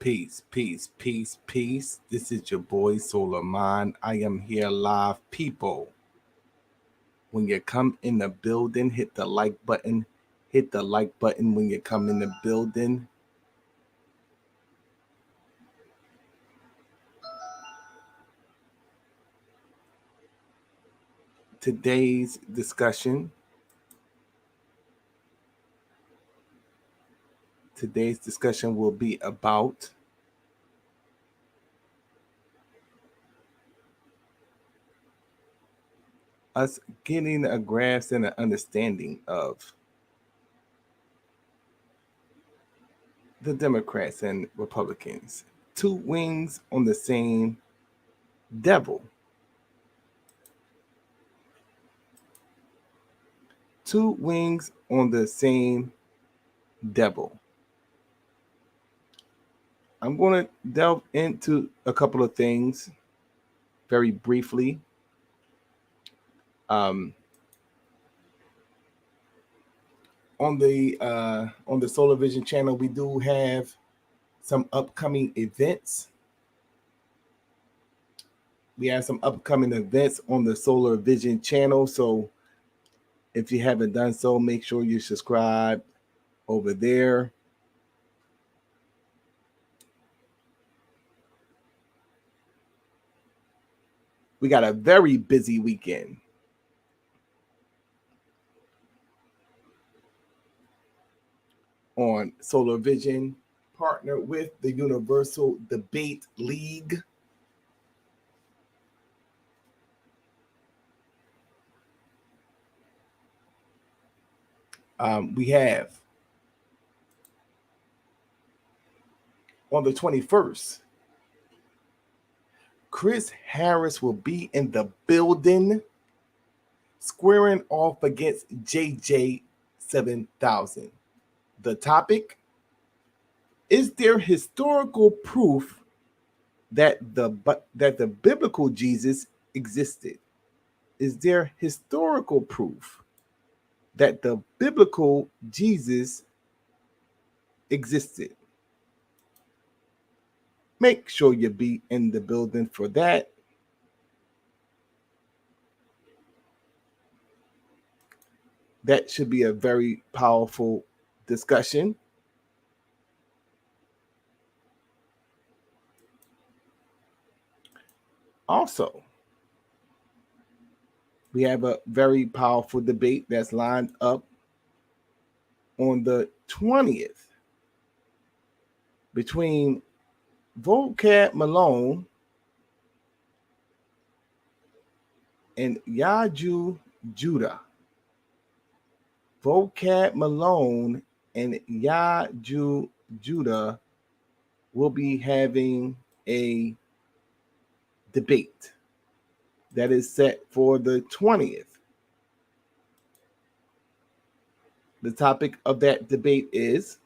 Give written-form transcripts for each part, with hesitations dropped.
Peace, peace, peace, peace. This is your boy Soleiman. I am here live, people. When you come in the building, hit the like button. Hit the like button when you come in the building. Today's discussion will be about us getting a grasp and an understanding of the Democrats and Republicans. Two wings on the same devil. Two wings on the same devil. I'm going to delve into a couple of things very briefly. On the Solar Vision channel, we do have some upcoming events. We have some upcoming events on the Solar Vision channel. So if you haven't done so, make sure you subscribe over there. We got a very busy weekend. On Solar Vision, partner with the Universal Debate League. We have on the 21st, Chris Harris will be in the building squaring off against JJ 7000. The topic: is there historical proof that the biblical Jesus existed? Is there historical proof that the biblical Jesus existed? Make sure you be in the building for that. That should be a very powerful discussion. Also, we have a very powerful debate that's lined up on the 20th between Vocab Malone and Yaju Judah. Vocab Malone and Yaju Judah will be having a debate that is set for the 20th. The topic of that debate is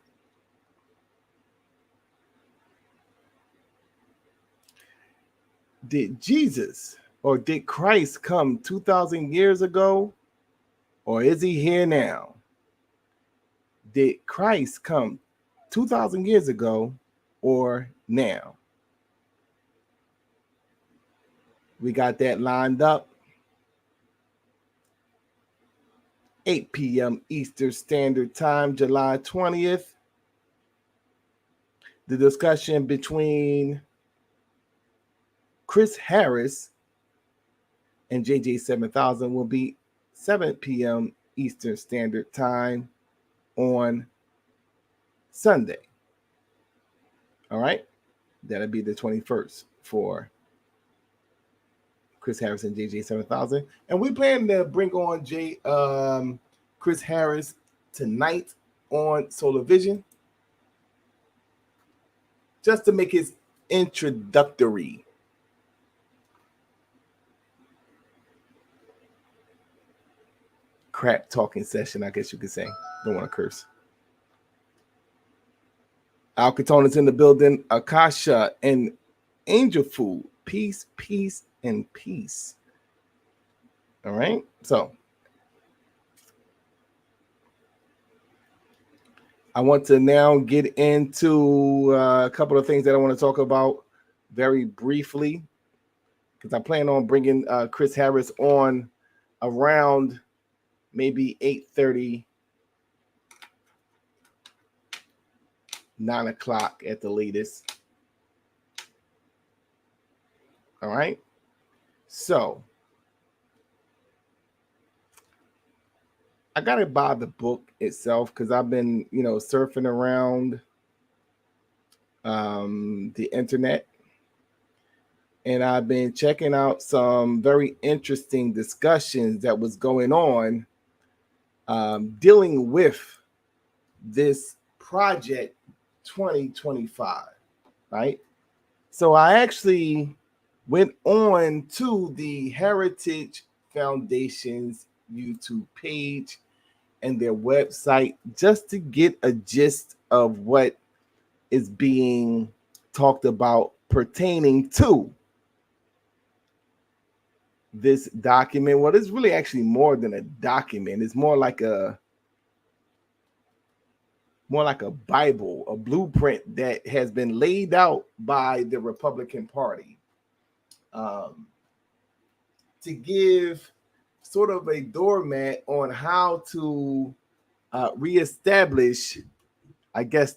did Jesus or did Christ come 2,000 years ago, or is he here now? Did Christ come 2,000 years ago or now? We got that lined up. 8 p.m. Eastern Standard Time, July 20th. The discussion between Chris Harris and JJ 7000 will be 7 p.m. Eastern Standard Time on Sunday. All right? That'll be the 21st for Chris Harris and JJ 7000. And we plan to bring on Chris Harris tonight on Solar Vision just to make his introductory crap talking session, I guess you could say. Don't want to curse. Al Catone's in the building. Akasha and Angel Food. Peace, peace, and peace. All right. So I want to now get into a couple of things that I want to talk about very briefly, because I plan on bringing Chris Harris on around maybe 8:30, 9 o'clock at the latest. All right. So I got to buy the book itself because I've been, surfing around the internet, and I've been checking out some very interesting discussions that was going on dealing with this project 2025, right? So I actually went on to the Heritage Foundation's YouTube page and their website just to get a gist of what is being talked about pertaining to this document. Well, it's really actually more than a document. It's more like a Bible, a blueprint that has been laid out by the Republican Party to give sort of a doormat on how to reestablish, I guess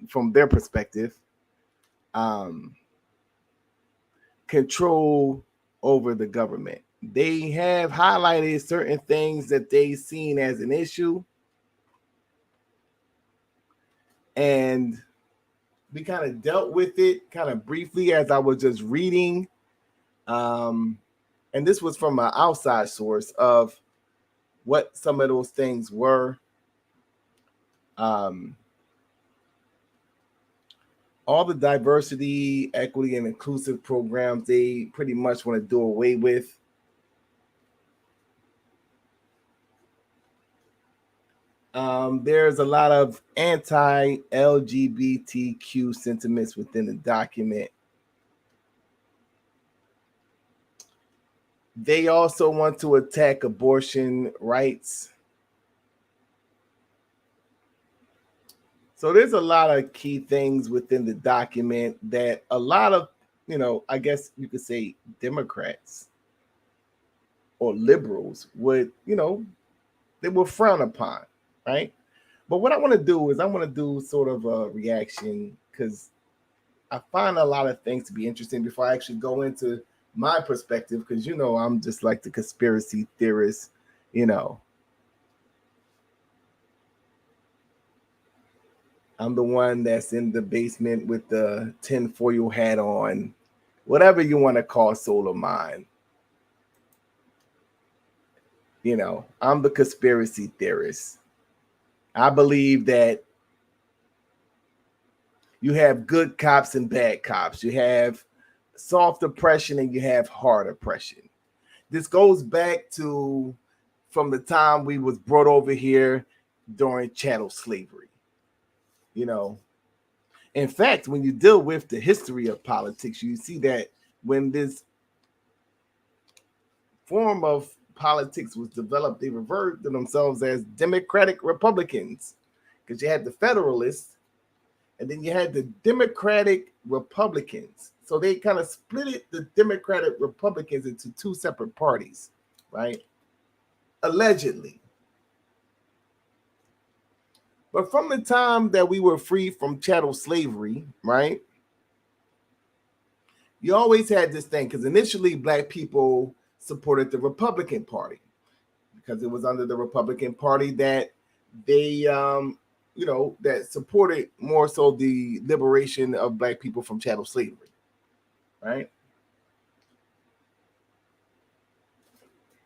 from their perspective, control over the government. They have highlighted certain things that they've seen as an issue, and we kind of dealt with it kind of briefly as I was just reading. And this was from an outside source of what some of those things were. All the diversity, equity, and inclusive programs they pretty much want to do away with. There's a lot of anti-LGBTQ sentiments within the document. They also want to attack abortion rights. So there's a lot of key things within the document that a lot of, I guess you could say Democrats or liberals would, they will frown upon, right? But what I want to do is I want to do sort of a reaction because I find a lot of things to be interesting before I actually go into my perspective, because I'm just like the conspiracy theorist, I'm the one that's in the basement with the tinfoil hat on, whatever you want to call Solar Mind. I'm the conspiracy theorist. I believe that you have good cops and bad cops. You have soft oppression and you have hard oppression. This goes back to from the time we was brought over here during chattel slavery. In fact, when you deal with the history of politics, you see that when this form of politics was developed, they referred to themselves as Democratic Republicans, because you had the Federalists and then you had the Democratic Republicans. So they kind of split the Democratic Republicans into two separate parties, right? Allegedly. But from the time that we were free from chattel slavery, right? You always had this thing, because initially Black people supported the Republican Party because it was under the Republican Party that they, that supported more so the liberation of Black people from chattel slavery, right?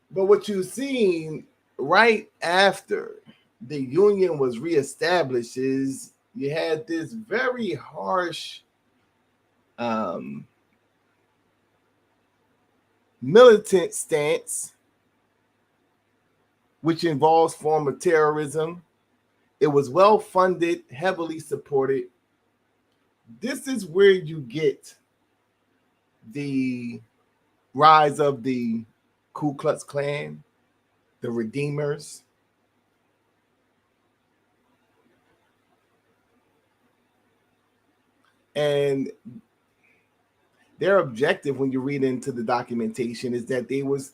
But what you've seen right after the Union was reestablished is you had this very harsh militant stance, which involves form of terrorism. It was well funded, heavily supported. This is where you get the rise of the Ku Klux Klan, the Redeemers. And their objective, when you read into the documentation, is that they was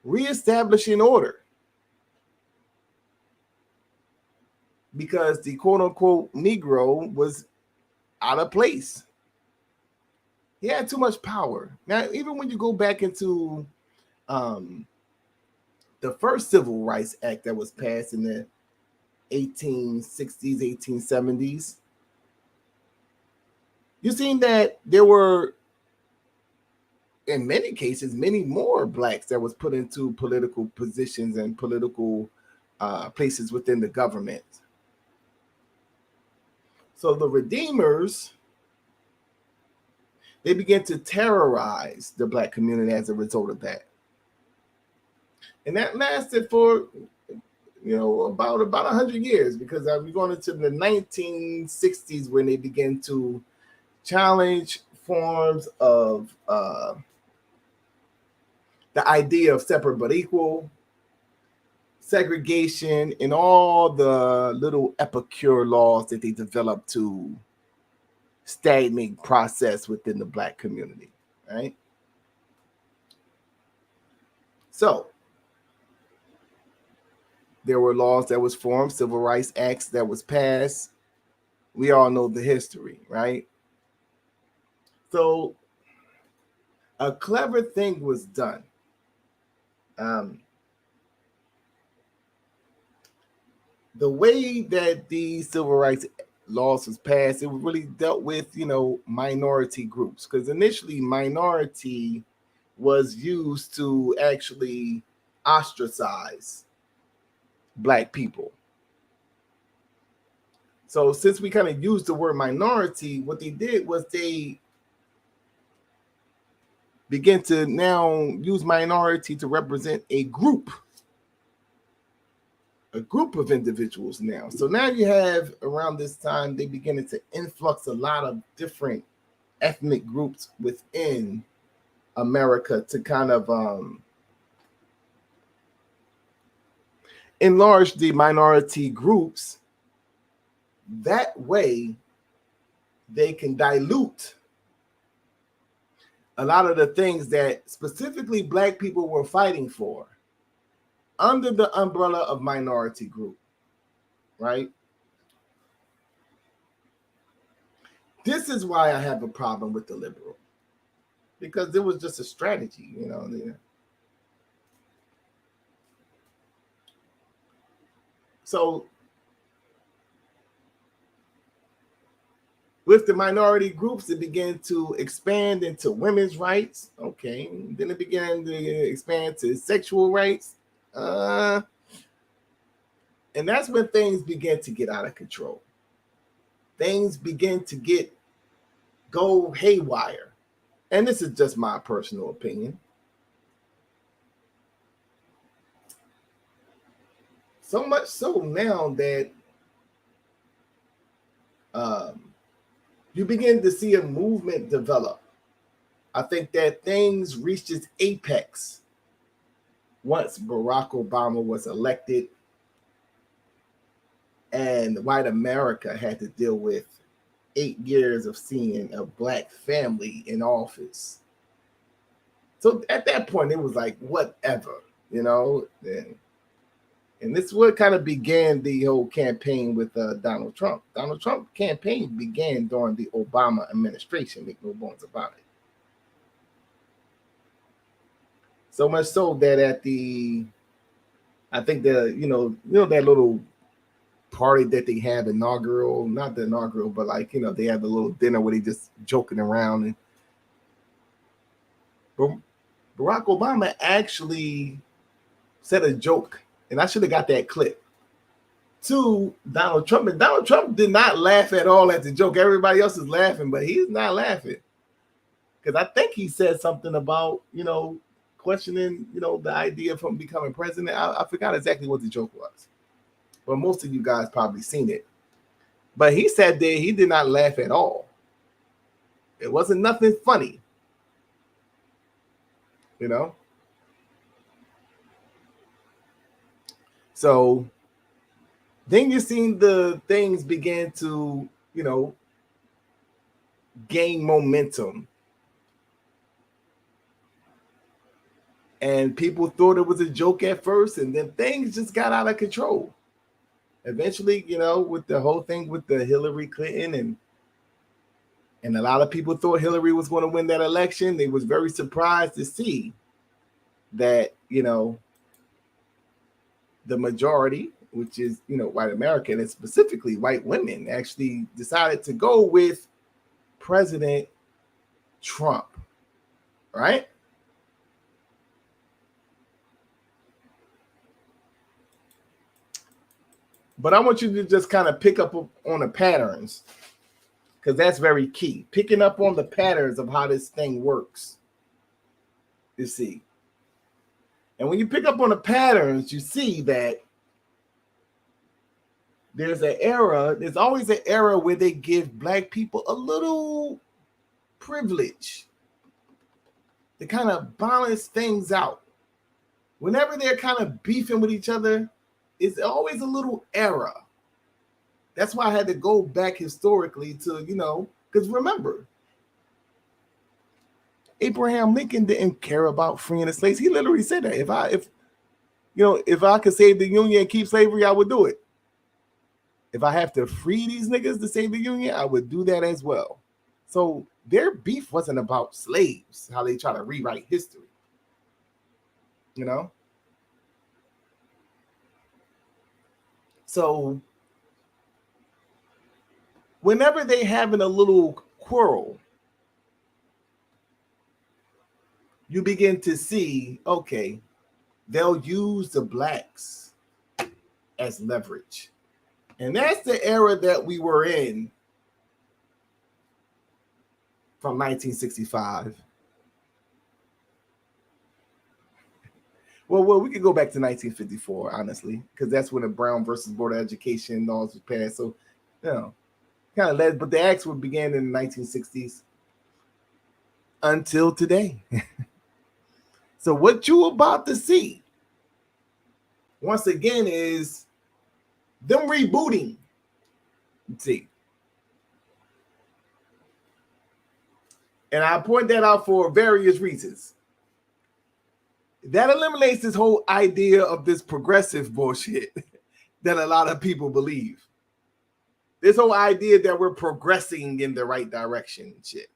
reestablishing order, because the quote unquote Negro was out of place. He had too much power. Now, even when you go back into the first Civil Rights Act that was passed in the 1860s, 1870s, you seen that there were, in many cases, many more blacks that was put into political positions and political places within the government. So the Redeemers, they began to terrorize the black community as a result of that. And that lasted for, about 100 years, because we're going into the 1960s when they began to challenge forms of the idea of separate but equal, segregation, and all the little epicure laws that they developed to stagnate process within the black community, right? So there were laws that was formed, civil rights acts that was passed. We all know the history, right? So a clever thing was done. The way that the civil rights laws was passed, it really dealt with, minority groups, because initially minority was used to actually ostracize black people. So since we kind of used the word minority, what they did was they began to now use minority to represent a group of individuals now. So now you have, around this time, they beginning to influx a lot of different ethnic groups within America to kind of enlarge the minority groups. That way, they can dilute a lot of the things that specifically black people were fighting for under the umbrella of minority group, right? This is why I have a problem with the liberal, because it was just a strategy, So with the minority groups, it began to expand into women's rights. Okay. Then it began to expand to sexual rights. And that's when things began to get out of control. Things begin to go haywire. And this is just my personal opinion. So much so now that you begin to see a movement develop. I think that things reached its apex once Barack Obama was elected and white America had to deal with 8 years of seeing a black family in office. So at that point, it was like, whatever, and this is what kind of began the whole campaign with Donald Trump. Donald Trump's campaign began during the Obama administration, make no bones about it. So much so that at I think that that little party that they have inaugural, not the inaugural, but they have a little dinner where they just joking around. And Barack Obama actually said a joke, and I should have got that clip, to Donald Trump. And Donald Trump did not laugh at all at the joke. Everybody else is laughing, but he's not laughing. Because I think he said something about, questioning, the idea of him becoming president. I forgot exactly what the joke was. But most of you guys probably seen it. But he said that he did not laugh at all. It wasn't nothing funny. So then you seen the things begin to, gained momentum. And people thought it was a joke at first, and then things just got out of control. Eventually, with the whole thing with the Hillary Clinton, and a lot of people thought Hillary was going to win that election. They was very surprised to see that, the majority, which is, white American and specifically white women, actually decided to go with President Trump, right? But I want you to just kind of pick up on the patterns, because that's very key. Picking up on the patterns of how this thing works, you see. And when you pick up on the patterns, you see that there's always an era where they give black people a little privilege to kind of balance things out. Whenever they're kind of beefing with each other, it's always a little era. That's why I had to go back historically to, because remember, Abraham Lincoln didn't care about freeing the slaves. He literally said that if I could save the Union and keep slavery, I would do it. If I have to free these niggas to save the Union, I would do that as well. So their beef wasn't about slaves, how they try to rewrite history. So whenever they having a little quarrel, you begin to see, okay, they'll use the blacks as leverage. And that's the era that we were in from 1965. Well, we could go back to 1954, honestly, because that's when the Brown versus Board of Education laws was passed. So, kind of led, but the acts would begin in the 1960s until today. So what you about to see, once again, is them rebooting. Let's see. And I point that out for various reasons. That eliminates this whole idea of this progressive bullshit that a lot of people believe. This whole idea that we're progressing in the right direction shit.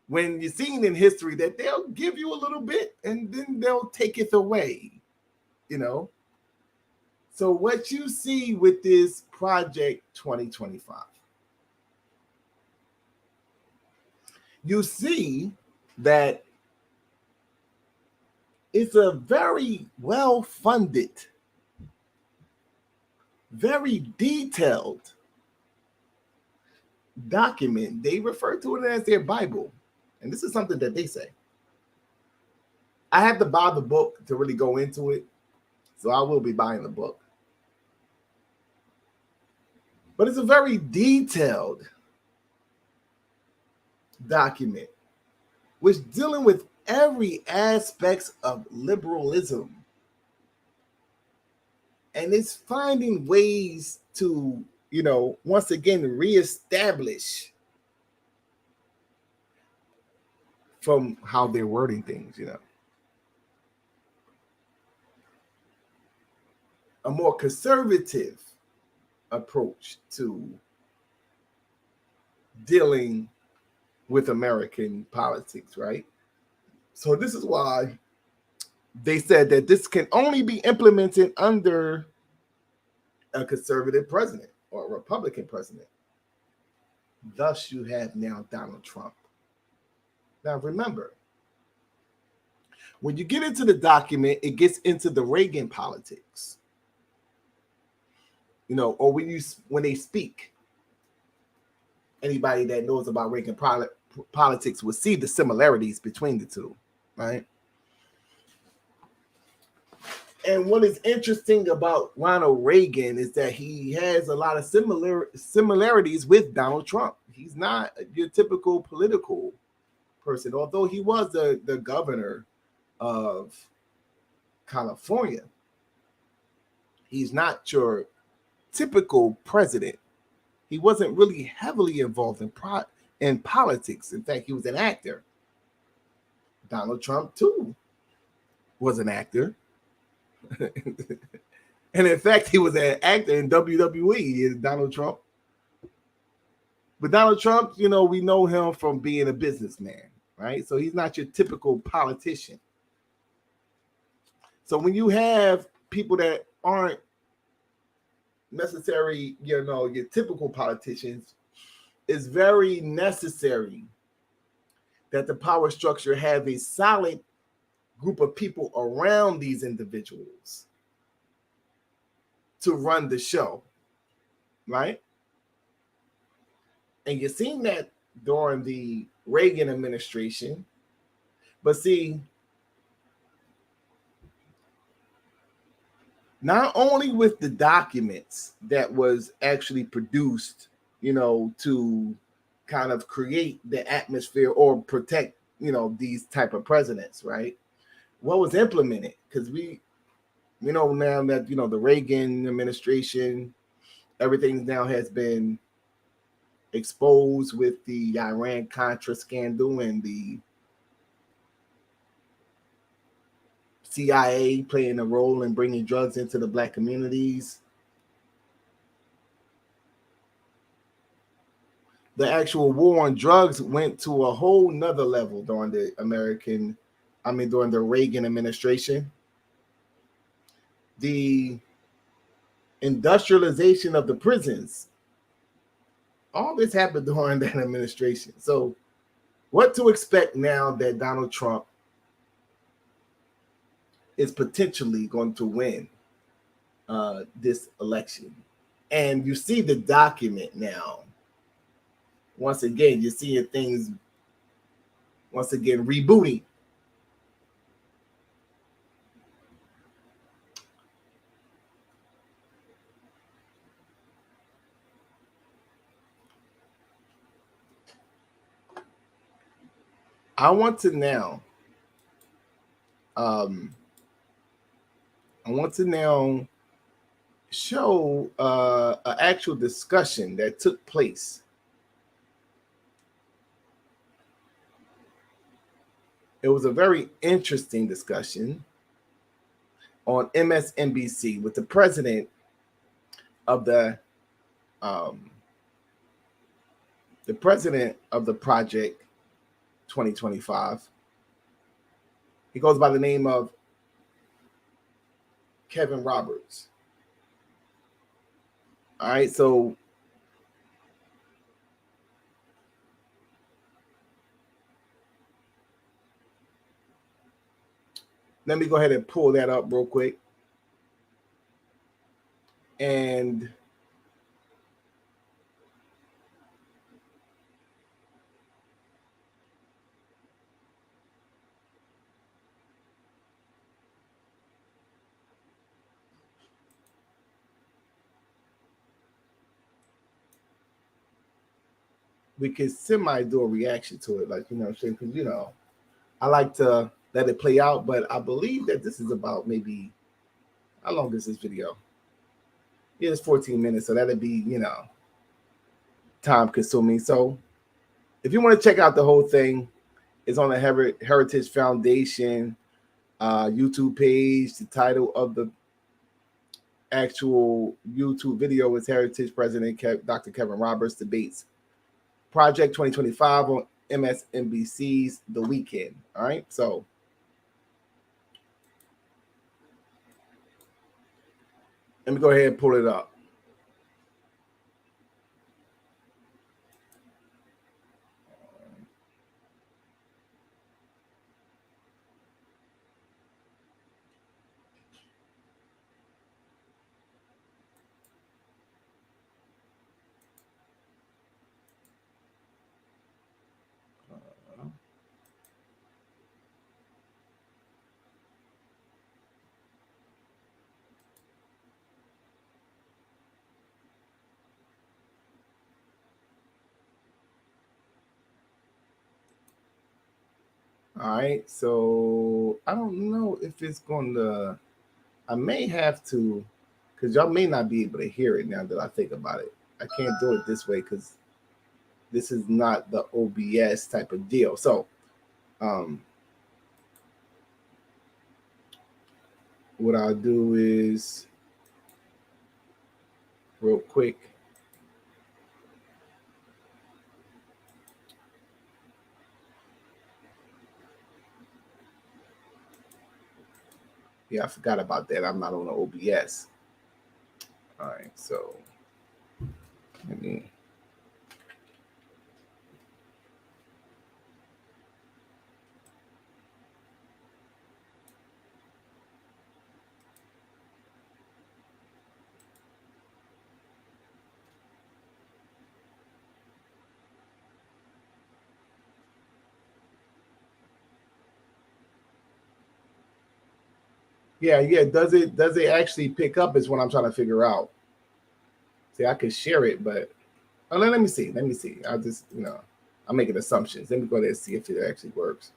When you're seeing in history that they'll give you a little bit and then they'll take it away, So what you see with this Project 2025, you see that it's a very well-funded, very detailed document. They refer to it as their Bible. And this is something that they say. I have to buy the book to really go into it. So I will be buying the book. But it's a very detailed document, which dealing with every aspect of liberalism. And it's finding ways to, once again, reestablish from how they're wording things, a more conservative approach to dealing with American politics, right? So this is why they said that this can only be implemented under a conservative president or a Republican president. Thus, you have now Donald Trump. Now, remember, when you get into the document, it gets into the Reagan politics. Or when they speak, anybody that knows about Reagan politics will see the similarities between the two, right? And what is interesting about Ronald Reagan is that he has a lot of similarities with Donald Trump. He's not your typical political person, although he was the governor of California. He's not your typical president. He wasn't really heavily involved in politics. In fact, he was an actor. Donald Trump too was an actor. And in fact, he was an actor in WWE, Donald Trump. But Donald Trump, you know, we know him from being a businessman, right? So he's not your typical politician. So when you have people that aren't necessary, you know, your typical politicians, it's very necessary that the power structure have a solid group of people around these individuals to run the show, right? And you're seeing that during the Reagan administration. But see, not only with the documents that was actually produced, you know, to kind of create the atmosphere or protect, you know, these type of presidents, right? What was implemented? Because we know now that, you know, the Reagan administration, everything now has been exposed with the Iran-Contra scandal and the CIA playing a role in bringing drugs into the Black communities. The actual war on drugs went to a whole nother level during the during the Reagan administration. The industrialization of the prisons, all this happened during that administration. So what to expect now that Donald Trump is potentially going to win this election? And you see the document now. Once again, you're seeing things once again rebooting. I want to now show an actual discussion that took place. It was a very interesting discussion on MSNBC with the president of the Project 2025. He goes by the name of Kevin Roberts. All right, so let me go ahead and pull that up real quick. And we can semi-do a reaction to it, like, you know what I'm saying? Because, you know, I like to let it play out, but I believe that this is about maybe, how long is this video? Yeah, it's 14 minutes, so that'd be, you know, time consuming. So if you want to check out the whole thing, it's on the Heritage Foundation YouTube page. The title of the actual YouTube video is Heritage President Dr. Kevin Roberts Debates Project 2025 on MSNBC's The Weekend. All right, so let me go ahead and pull it up. All right, so I don't know if it's going I may have to, because y'all may not be able to hear it now that I think about it. I can't do it this way because this is not the OBS type of deal. So what I'll do is real quick. Yeah, I forgot about that. I'm not on the OBS. All right, so let me. Yeah. Does it actually pick up? Is what I'm trying to figure out. See, I could share it, but let me see. I'll just I'm making assumptions. Let me go there and see if it actually works.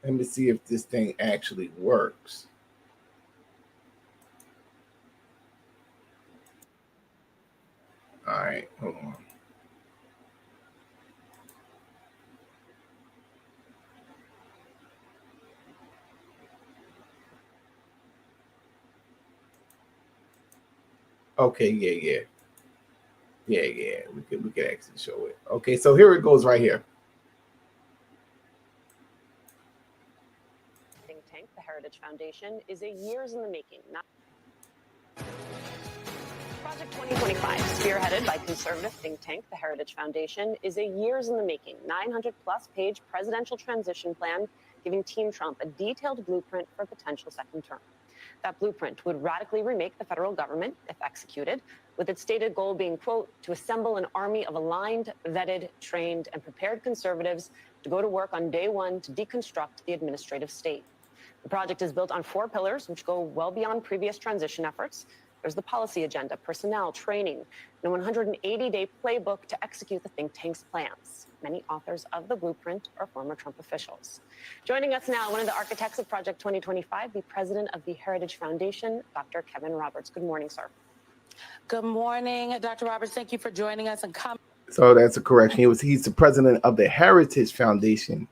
Let me see if this thing actually works. All right, hold on. Okay, yeah. We could actually show it. Okay, so here it goes right here. Think tank, the Heritage Foundation, is a years in the making. Project 2025, spearheaded by conservative think tank, the Heritage Foundation, is a years in the making, 900-plus page presidential transition plan giving Team Trump a detailed blueprint for a potential second term. That blueprint would radically remake the federal government, if executed, with its stated goal being, quote, to assemble an army of aligned, vetted, trained, and prepared conservatives to go to work on day one to deconstruct the administrative state. The project is built on 4 pillars, which go well beyond previous transition efforts. There's the policy agenda, personnel, training, and a 180-day playbook to execute the think tank's plans. Many authors of the blueprint are former Trump officials. Joining us now, one of the architects of Project 2025, the president of the Heritage Foundation, Dr. Kevin Roberts. Good morning, sir. Good morning, Dr. Roberts. Thank you for joining us and coming. So that's a correction. He's the president of the Heritage Foundation,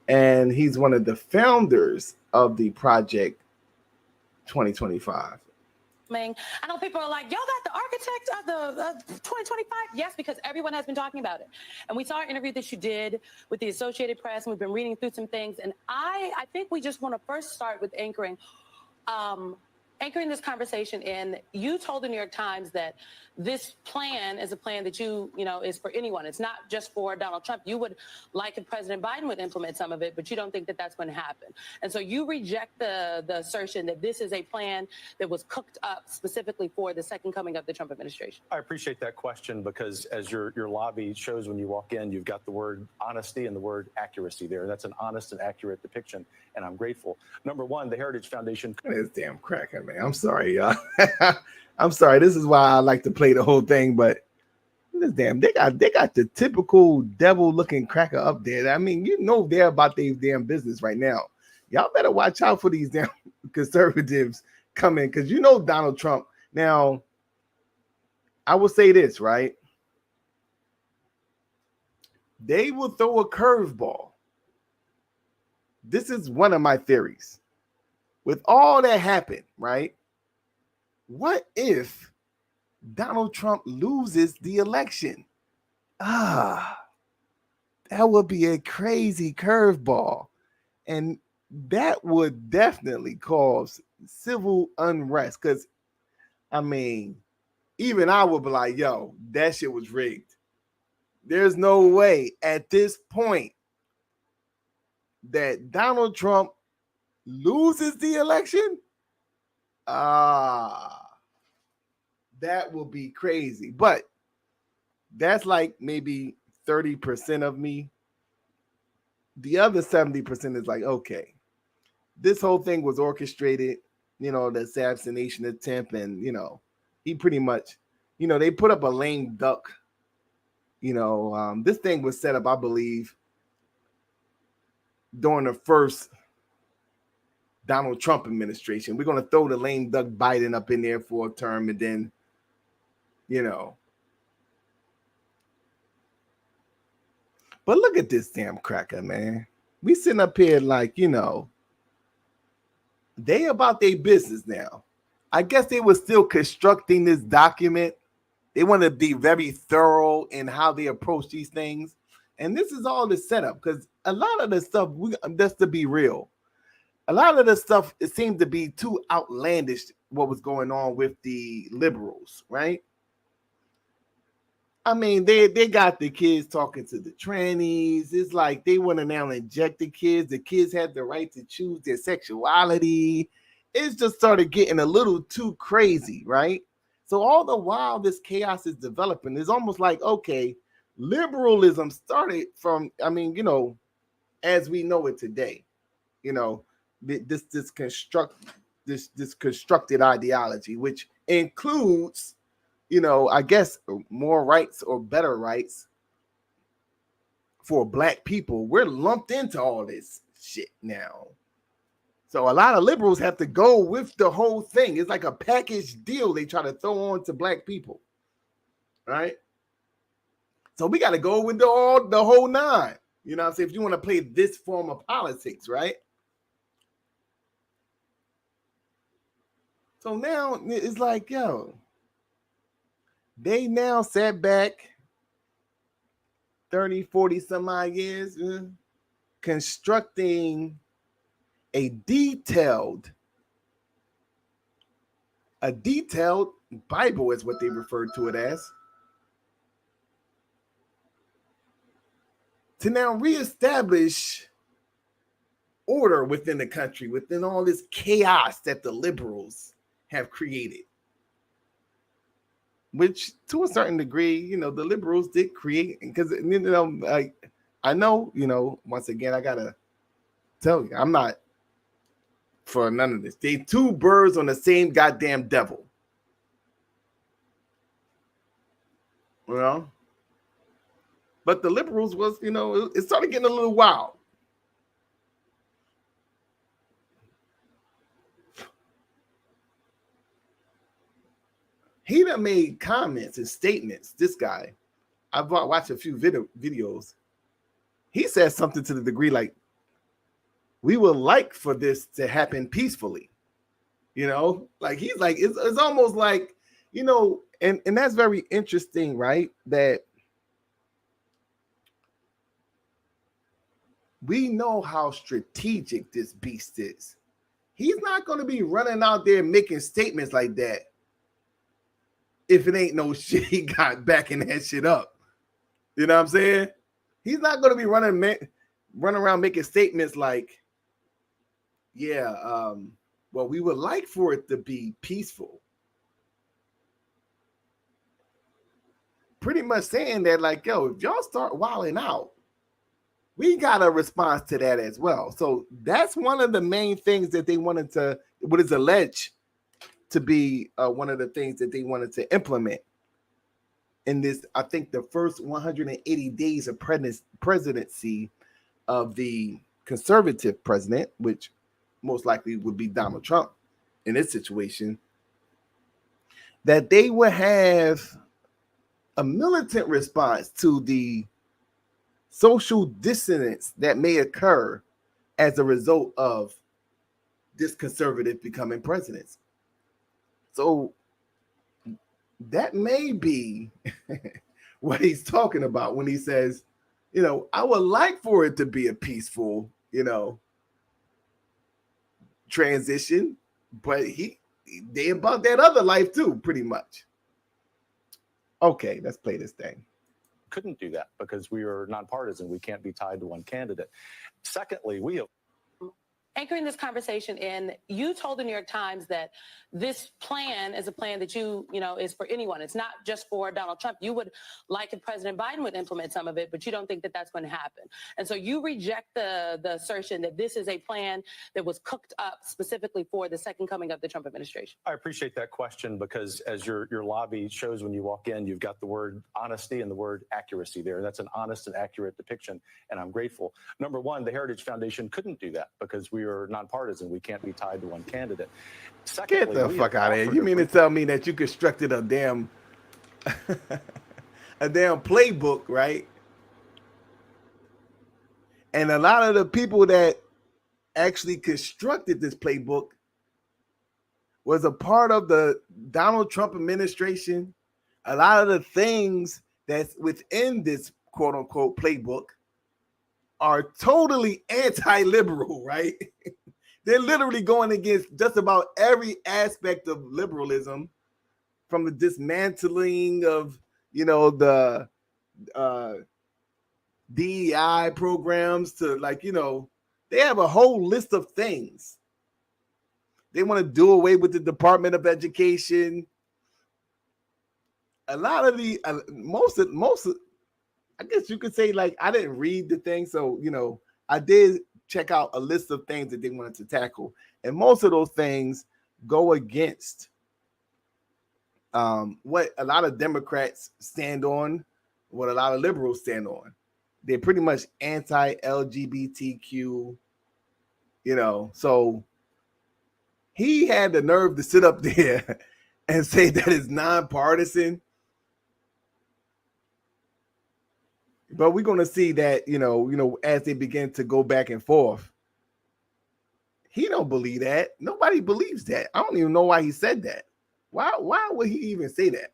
and he's one of the founders of the Project 2025. I know people are like, y'all got the architect of the 2025? Yes, because everyone has been talking about it. And we saw an interview that you did with the Associated Press, and we've been reading through some things. And I think we just want to first start with anchoring this conversation in. You told the New York Times that this plan is a plan that is for anyone. It's not just for Donald Trump. You would like if President Biden would implement some of it, but you don't think that that's going to happen. And so you reject the assertion that this is a plan that was cooked up specifically for the second coming of the Trump administration. I appreciate that question because as your lobby shows when you walk in, you've got the word honesty and the word accuracy there. That's an honest and accurate depiction, and I'm grateful. Number one, the Heritage Foundation. This damn cracker, man. I'm sorry, y'all. I'm sorry. This is why I like to play the whole thing, but this damn they got the typical devil looking cracker up there. I mean, they're about their damn business right now. Y'all better watch out for these damn conservatives coming because Donald Trump. Now, I will say this, right? They will throw a curveball. This is one of my theories. With all that happened, right? What if Donald Trump loses the election? That would be a crazy curveball. And that would definitely cause civil unrest. Because, even I would be like, yo, that shit was rigged. There's no way at this point that Donald Trump loses the election. That will be crazy. But that's like maybe 30% of me. The other 70% is like, okay, this whole thing was orchestrated, the assassination attempt, and he pretty much you know, they put up a lame duck. This thing was set up, I believe, during the first Donald Trump administration. We're going to throw the lame duck Biden up in there for a term, and then, But look at this damn cracker, man. We sitting up here like, they about their business now. I guess they were still constructing this document. They want to be very thorough in how they approach these things. And this is all the setup, because a lot of the stuff, just to be real, a lot of the stuff, it seemed to be too outlandish what was going on with the liberals, right? I mean, they got the kids talking to the trannies. It's like they want to now inject the kids. The kids have the right to choose their sexuality. It's just started getting a little too crazy, right? So all the while this chaos is developing, it's almost like, okay, liberalism started from, as we know it today, this constructed ideology, which includes, I guess more rights or better rights for Black people. We're lumped into all this shit now. So a lot of liberals have to go with the whole thing. It's like a package deal they try to throw on to Black people, right? So we got to go with the whole nine. You know what I'm saying? If you want to play this form of politics, right? So now it's like, they now sat back 30, 40 some odd years constructing a detailed Bible is what they referred to it as, to now reestablish order within the country, within all this chaos that the liberals have created. Which, to a certain degree, the liberals did create, because I know, once again, I gotta tell you, I'm not for none of this. They two birds on the same goddamn devil. But the liberals was, it started getting a little wild. He done made comments and statements. This guy, I've watched a few videos. He said something to the degree like, we would like for this to happen peacefully. Like he's like, it's almost like, and that's very interesting, right? That we know how strategic this beast is. He's not going to be running out there making statements like that if it ain't no shit he got backing that shit up. You know what I'm saying? He's not going to be running around making statements like, well, we would like for it to be peaceful. Pretty much saying that, like, if y'all start wilding out, we got a response to that as well. So that's one of the main things that they wanted to, what is alleged to be one of the things that they wanted to implement in this, I think, the first 180 days of presidency of the conservative president, which most likely would be Donald Trump in this situation, that they would have a militant response to the social dissonance that may occur as a result of this conservative becoming president. So that may be what he's talking about when he says, I would like for it to be a peaceful, transition, but they about that other life too, pretty much. Okay, let's play this thing. Couldn't do that because we are nonpartisan. We can't be tied to one candidate. Secondly, we have anchoring this conversation in, you told the New York Times that this plan is a plan that you know, is for anyone. It's not just for Donald Trump. You would like if President Biden would implement some of it, but you don't think that that's going to happen. And so you reject the assertion that this is a plan that was cooked up specifically for the second coming of the Trump administration. I appreciate that question because as your lobby shows when you walk in, you've got the word honesty and the word accuracy there. That's an honest and accurate depiction, and I'm grateful. Number one, the Heritage Foundation couldn't do that because we are nonpartisan. We can't be tied to one candidate. Secondly, Get the fuck out of here. You mean to tell me that you constructed a damn a damn playbook, right? And a lot of the people that actually constructed this playbook was a part of the Donald Trump administration. A lot of the things that's within this quote unquote playbook are totally anti-liberal, right? They're literally going against just about every aspect of liberalism, from the dismantling of, you know, the DEI programs to, like, you know, they have a whole list of things. They want to do away with the Department of Education. A lot of the most of, I guess you could say, like, I didn't read the thing, so, you know, I did check out a list of things that they wanted to tackle, and most of those things go against what a lot of Democrats stand on, what a lot of liberals stand on. They're pretty much anti-LGBTQ, you know. So he had the nerve to sit up there and say that it's nonpartisan. But we're going to see that, you know, as they begin to go back and forth. He don't believe that. Nobody believes that. I don't even know why he said that. Why would he even say that?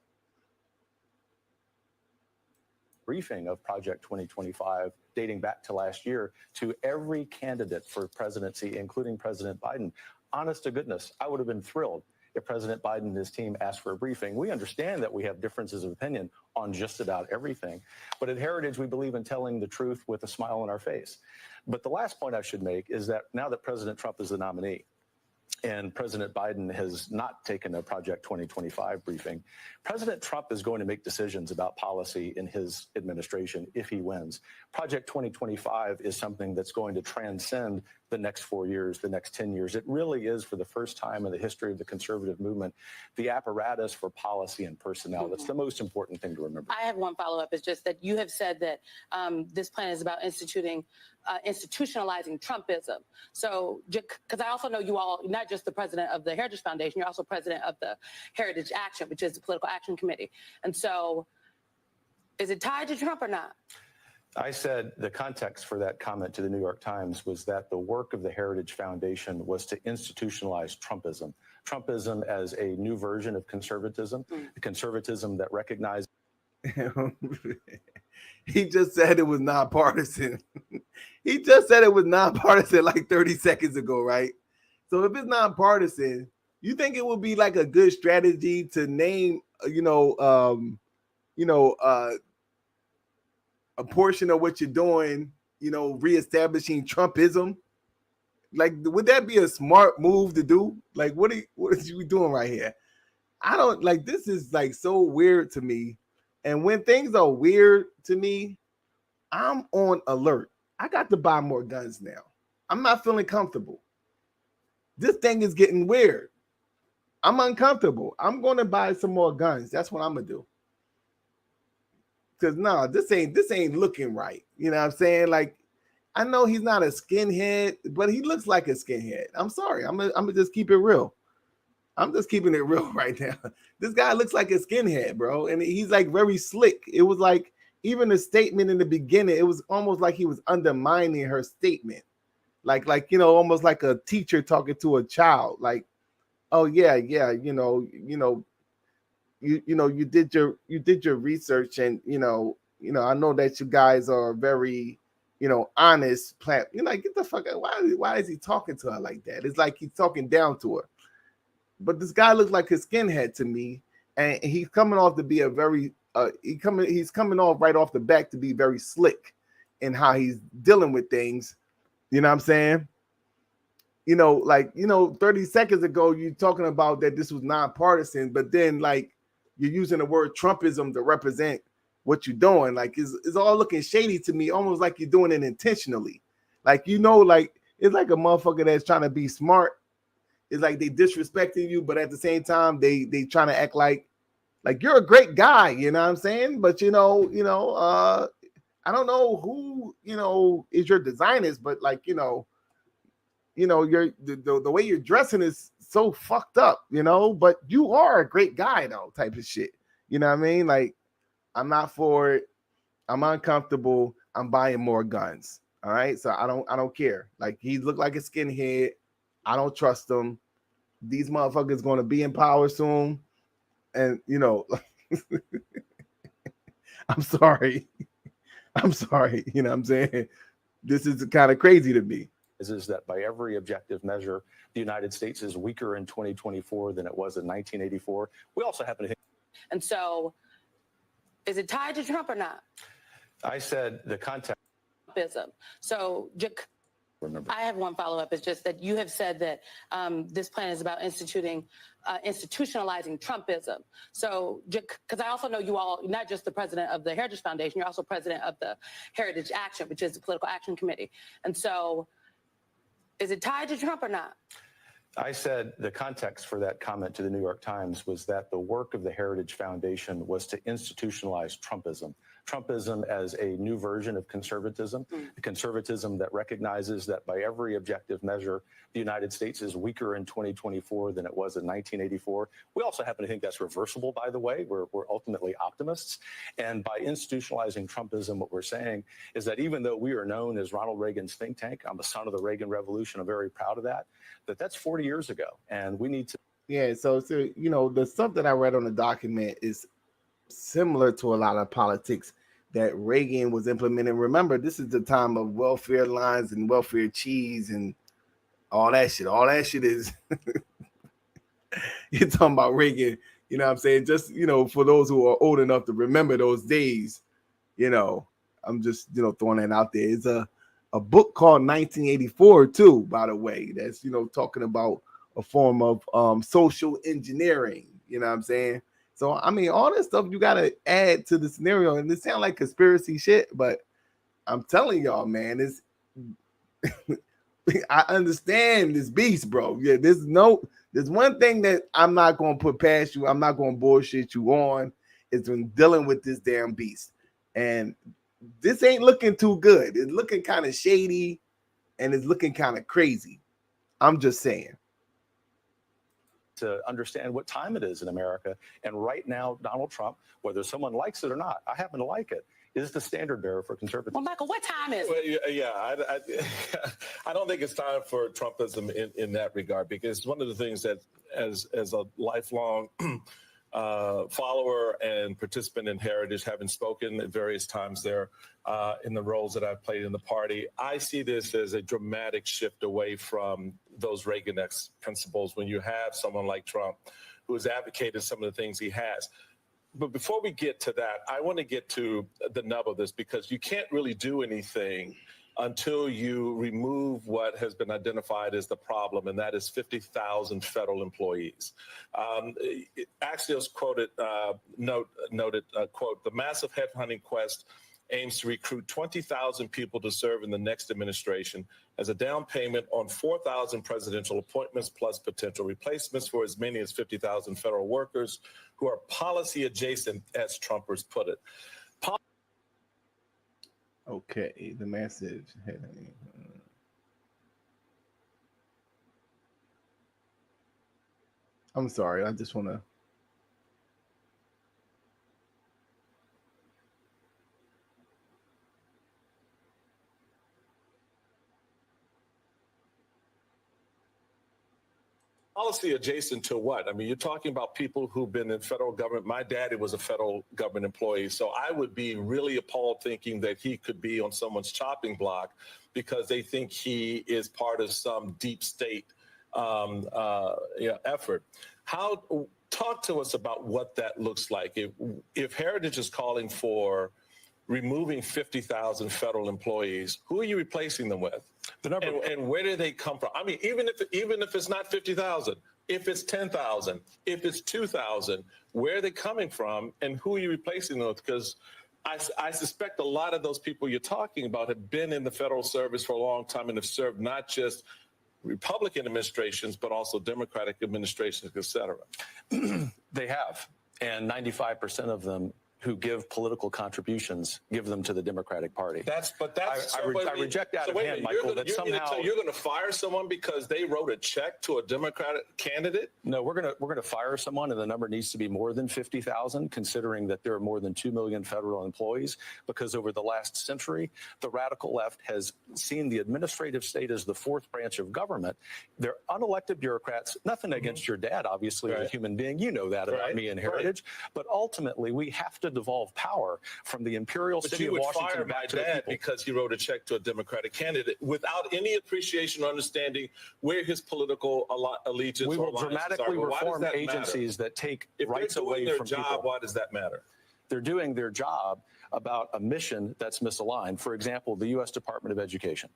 Briefing of Project 2025 dating back to last year to every candidate for presidency, including President Biden. Honest to goodness, I would have been thrilled if President Biden and his team asked for a briefing. We understand that we have differences of opinion on just about everything, but at Heritage, we believe in telling the truth with a smile on our face. But the last point I should make is that now that President Trump is the nominee, and President Biden has not taken a Project 2025 briefing, President Trump is going to make decisions about policy in his administration if he wins. Project 2025 is something that's going to transcend the next 4 years, the next 10 years. It really is, for the first time in the history of the conservative movement, the apparatus for policy and personnel. That's the most important thing to remember. I have one follow-up. It's just that you have said that this plan is about institutionalizing Trumpism. So, because I also know you all, not just the president of the Heritage Foundation, you're also president of the Heritage Action, which is the political action committee. And so, is it tied to Trump or not? I said the context for that comment to the New York Times was that the work of the Heritage Foundation was to institutionalize Trumpism. Trumpism as a new version of conservatism, the conservatism that recognizes. He just said it was nonpartisan. He just said it was nonpartisan like 30 seconds ago, right? So if it's nonpartisan, you think it would be like a good strategy to name, a portion of what you're doing, reestablishing Trumpism? Like, would that be a smart move to do? Like, what are you doing right here? I don't like, this is like so weird to me. And when things are weird to me, I'm on alert. I got to buy more guns now. I'm not feeling comfortable. This thing is getting weird. I'm uncomfortable. I'm going to buy some more guns. That's what I'm going to do. Because no, this ain't looking right. You know what I'm saying? Like, I know he's not a skinhead, but he looks like a skinhead. I'm sorry. I'm gonna just keep it real. I'm just keeping it real right now. This guy looks like a skinhead, bro. And he's like very slick. It was like, even the statement in the beginning, it was almost like he was undermining her statement. Like, almost like a teacher talking to a child. Like, oh yeah, you did your research, and I know that you guys are very, honest. Like, get the fuck out. Why is he talking to her like that? It's like he's talking down to her. But this guy looks like a skinhead to me, and he's coming off to be a very he's coming off right off the back to be very slick in how he's dealing with things. You know what I'm saying? 30 seconds ago, you talking about that this was nonpartisan, but then like you're using the word Trumpism to represent what you're doing. Like it's all looking shady to me, almost like you're doing it intentionally. Like, like it's like a motherfucker that's trying to be smart. It's like they disrespecting you, but at the same time, they trying to act like you're a great guy, you know what I'm saying? But I don't know who, is your designers, but like, you're the way you're dressing is so fucked up, but you are a great guy though, type of shit. You know what I mean? Like, I'm not for it. I'm uncomfortable. I'm buying more guns. All right. So I don't care. Like, he looked like a skinhead. I don't trust him. These motherfuckers going to be in power soon. And, I'm sorry. I'm sorry. You know what I'm saying? This is kind of crazy to me. Is that by every objective measure, the United States is weaker in 2024 than it was in 1984. We also happen to. And so, is it tied to Trump or not? I said the context. So, remember, I have one follow-up. It's just that you have said that this plan is about institutionalizing Trumpism. So, because I also know you all, not just the president of the Heritage Foundation, you're also president of the Heritage Action, which is the political action committee. And so, is it tied to Trump or not? I said the context for that comment to the New York Times was that the work of the Heritage Foundation was to institutionalize Trumpism. Trumpism as a new version of conservatism, conservatism that recognizes that by every objective measure, the United States is weaker in 2024 than it was in 1984. We also happen to think that's reversible, by the way. We're ultimately optimists. And by institutionalizing Trumpism, what we're saying is that even though we are known as Ronald Reagan's think tank, I'm the son of the Reagan Revolution, I'm very proud of that, that's 40 years ago. And we need to. Yeah, so the stuff that I read on the document is similar to a lot of politics that Reagan was implementing. Remember, this is the time of welfare lines and welfare cheese and all that shit. All that shit is you're talking about Reagan, you know what I'm saying? Just, for those who are old enough to remember those days, I'm just, throwing that out there. It's a book called 1984 too, by the way, that's, talking about a form of social engineering, you know what I'm saying? So, I mean, all this stuff you got to add to the scenario, and it sounds like conspiracy shit, but I'm telling y'all, man, it's I understand this beast, bro. Yeah, there's one thing that I'm not going to put past you. I'm not going to bullshit you on. It's when dealing with this damn beast. And this ain't looking too good. It's looking kind of shady, and it's looking kind of crazy. I'm just saying. To understand what time it is in America. And right now, Donald Trump, whether someone likes it or not, I happen to like it, is the standard bearer for conservatism. Well, Michael, what time is it? Well, yeah, I don't think it's time for Trumpism in that regard, because one of the things that as a lifelong follower and participant in Heritage, having spoken at various times there in the roles that I've played in the party, I see this as a dramatic shift away from those Reaganesque principles when you have someone like Trump who has advocated some of the things he has. But before we get to that, I want to get to the nub of this, because you can't really do anything until you remove what has been identified as the problem, and that is 50,000 federal employees. Axios noted, quote, the massive headhunting quest aims to recruit 20,000 people to serve in the next administration as a down payment on 4,000 presidential appointments, plus potential replacements for as many as 50,000 federal workers who are policy adjacent, as Trumpers put it. Okay, the message. I'm sorry, I just want to. Policy adjacent to what? I mean, you're talking about people who've been in federal government. My daddy was a federal government employee, so I would be really appalled thinking that he could be on someone's chopping block because they think he is part of some deep state effort. Talk to us about what that looks like. If Heritage is calling for removing 50,000 federal employees, who are you replacing them with? The number And where do they come from? I mean, even if it's not 50,000, if it's 10,000, if it's 2,000, where are they coming from, and who are you replacing them with? Because I suspect a lot of those people you're talking about have been in the federal service for a long time and have served not just Republican administrations, but also Democratic administrations, et cetera. They have, and 95% of them who give political contributions give them to the Democratic Party. I reject out of hand, Michael, that somehow you're going to fire someone because they wrote a check to a Democratic candidate. No, we're going to fire someone, and the number needs to be more than 50,000, considering that there are more than 2 million federal employees. Because over the last century, the radical left has seen the administrative state as the fourth branch of government. They're unelected bureaucrats. Nothing against your dad, obviously, as a human being. You know that about me and Heritage. But ultimately, we have to devolve power from the imperial city of Washington back to the people. Because he wrote a check to a Democratic candidate without any appreciation or understanding where his political allegiance. We will dramatically reform agencies that take rights away from people. Why does that matter? They're doing their job about a mission that's misaligned. For example, the U.S. Department of Education.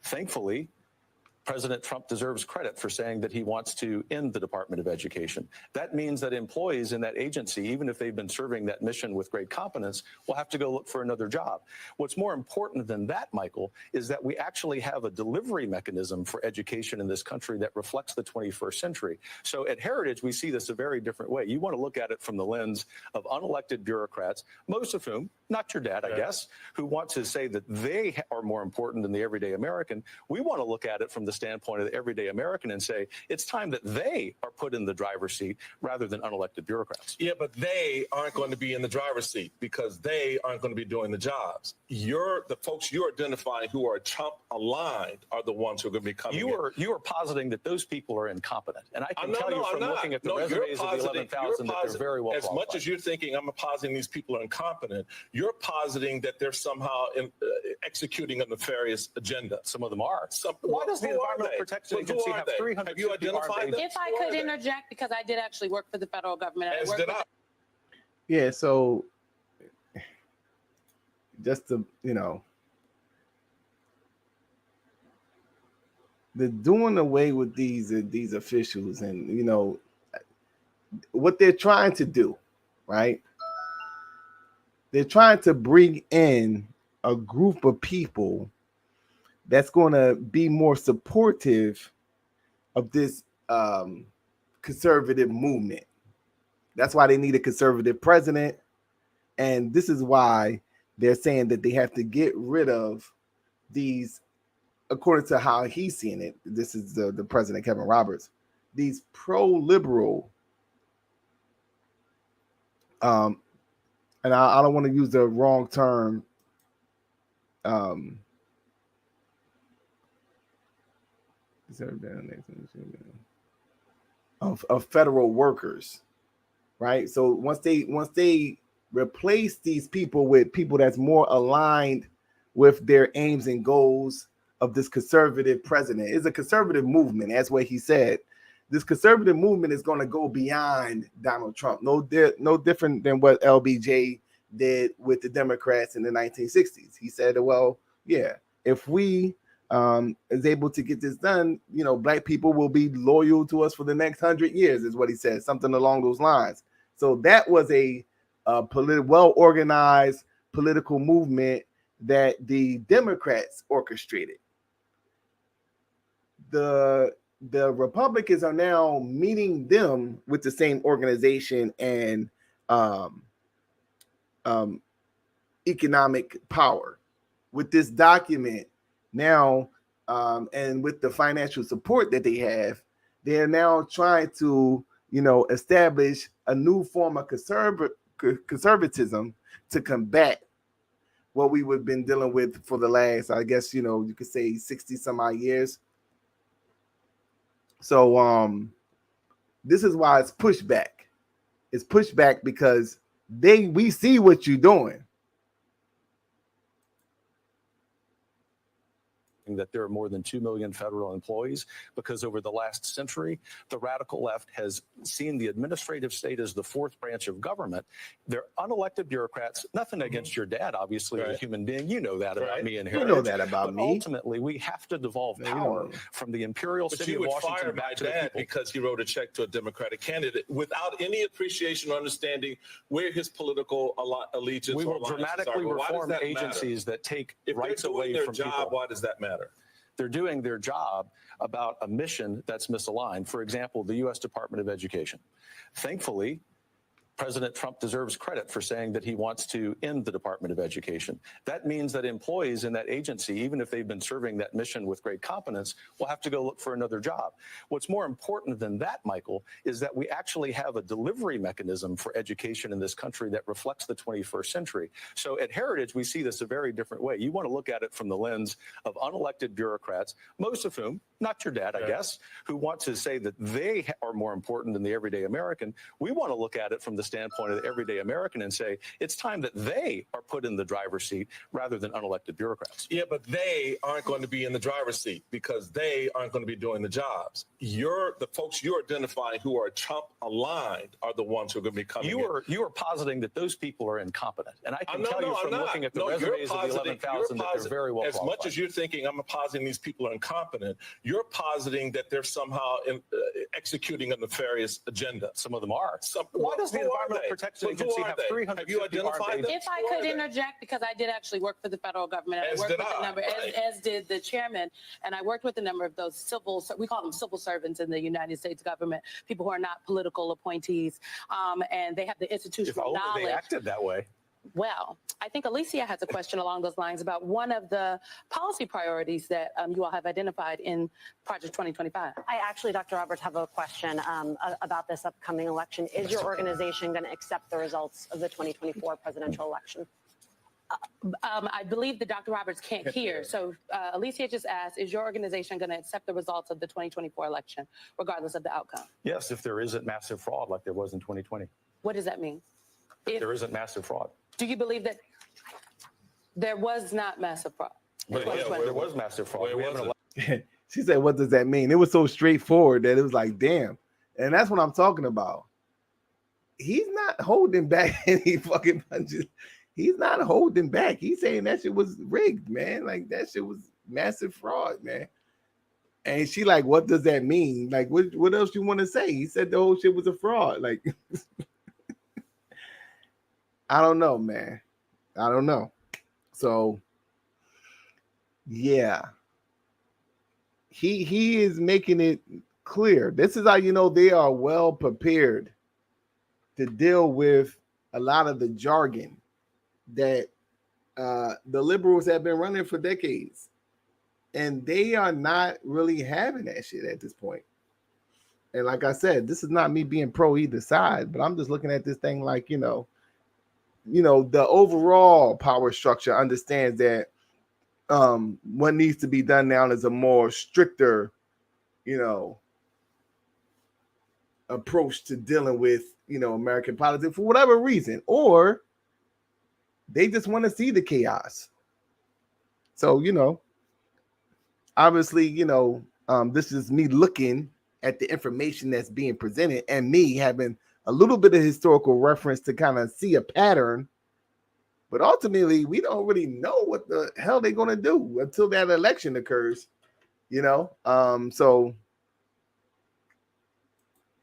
Thankfully, President Trump deserves credit for saying that he wants to end the Department of Education. That means that employees in that agency, even if they've been serving that mission with great competence, will have to go look for another job. What's more important than that, Michael, is that we actually have a delivery mechanism for education in this country that reflects the 21st century. So at Heritage, we see this a very different way. You want to look at it from the lens of unelected bureaucrats, most of whom, not your dad, I guess, who want to say that they are more important than the everyday American. We want to look at it from the standpoint of the everyday American and say it's time that they are put in the driver's seat rather than unelected bureaucrats. Yeah, but they aren't going to be in the driver's seat because they aren't going to be doing the jobs. The folks you're identifying who are Trump aligned are the ones who are going to be coming. You are positing that those people are incompetent, and I can tell you from looking at the resumes of the 11,000 that they're very well qualified. As much as you're thinking I'm positing these people are incompetent, you're positing that they're somehow executing a nefarious agenda. Some of them are. Why does the Environmental Protection Agency have 300? Have you identified them? If I could interject, because I did actually work for the federal government. As did I. Yeah, so just to, they're doing away with these officials, and what they're trying to do, right? They're trying to bring in a group of people that's going to be more supportive of this conservative movement. That's why they need a conservative president. And this is why they're saying that they have to get rid of these, according to how he's seeing it. This is the president, Kevin Roberts, these pro-liberal, and I don't want to use the wrong term, of federal workers, right? So once they replace these people with people that's more aligned with their aims and goals of this conservative president, it's a conservative movement. That's what he said. This conservative movement is going to go beyond Donald Trump. No different than what LBJ did with the Democrats in the 1960s. He said, well, yeah, if we is able to get this done, black people will be loyal to us for the next 100 years, is what he said, something along those lines. So that was a well-organized political movement that the Democrats orchestrated. The Republicans are now meeting them with the same organization and economic power with this document now, and with the financial support that they have. They're now trying to establish a new form of conservatism to combat what we have been dealing with for the last, I guess, you could say 60 some odd years. So this is why it's pushback. It's pushback because we see what you're doing. shocking that there are more than 2 million federal employees, because over the last century, the radical left has seen the administrative state as the fourth branch of government. They're unelected bureaucrats. Nothing against your dad, obviously, as a Right. human being. You know that about Right. me and You Heritage. know that about But me. ultimately, we have to devolve No, you power don't. from the imperial But city you of would Washington fire my back to the dad people. because he wrote a check to a Democratic candidate without any appreciation or understanding where his political allegiance We or will alliances are. dramatically But why does reform that matter? agencies that take If rights they're doing away their from job, people. why does that matter? They're doing their job about a mission that's misaligned. For example, the U.S. Department of Education. Thankfully, President Trump deserves credit for saying that he wants to end the Department of Education. That means that employees in that agency, even if they've been serving that mission with great competence, will have to go look for another job. What's more important than that, Michael, is that we actually have a delivery mechanism for education in this country that reflects the 21st century. So at Heritage, we see this a very different way. You want to look at it from the lens of unelected bureaucrats, most of whom, not your dad, I guess, who want to say that they are more important than the everyday American. We want to look at it from the standpoint of the everyday American and say it's time that they are put in the driver's seat rather than unelected bureaucrats. Yeah, but they aren't going to be in the driver's seat because they aren't going to be doing the jobs. The folks you're identifying who are Trump aligned are the ones who are going to be coming in. You are positing that those people are incompetent, and I can tell you from looking at the you're resumes of the positing- 11,000 that they're positing- very well as qualified. much as you're thinking I'm positing these people are incompetent, you're positing that they're somehow executing a nefarious agenda. Some of them are. Why does the Environmental Protection Agency have 350 Have you identified armed them? If I Who could are they? interject, because I did actually work for the federal government, and As I worked did with a I, number, right. as did the chairman, and I worked with a number of those we call them civil servants in the United States government, people who are not political appointees, and they have the If institutional only knowledge. they acted that way. Well, I think Alicia has a question along those lines about one of the policy priorities that you all have identified in Project 2025. I actually, Dr. Roberts, have a question about this upcoming election. Is your organization going to accept the results of the 2024 presidential election? I believe that Dr. Roberts can't hear. So Alicia just asked, is your organization going to accept the results of the 2024 election, regardless of the outcome? Yes, if there isn't massive fraud like there was in 2020. What does that mean? If, There isn't massive fraud. do you believe that there was not massive fraud? in But yeah, 2020? There was massive fraud. Where We was haven't it? She said, what does that mean? It was so straightforward that it was like, damn. And that's what I'm talking about. He's not holding back any fucking punches. He's not holding back. He's saying that shit was rigged, man. Like that shit was massive fraud, man. And she like, what does that mean? Like, what else you want to say? He said the whole shit was a fraud. Like, I don't know, man. I don't know. So, yeah. He is making it clear. This is how you know they are well prepared to deal with a lot of the jargon that the liberals have been running for decades. And they are not really having that shit at this point. And like I said, this is not me being pro either side, but I'm just looking at this thing like, you know, the overall power structure understands that what needs to be done now is a more stricter, approach to dealing with, American politics for whatever reason, or they just want to see the chaos. So, obviously, this is me looking at the information that's being presented and me having a little bit of historical reference to kind of see a pattern. But ultimately, we don't really know what the hell they're going to do until that election occurs, so.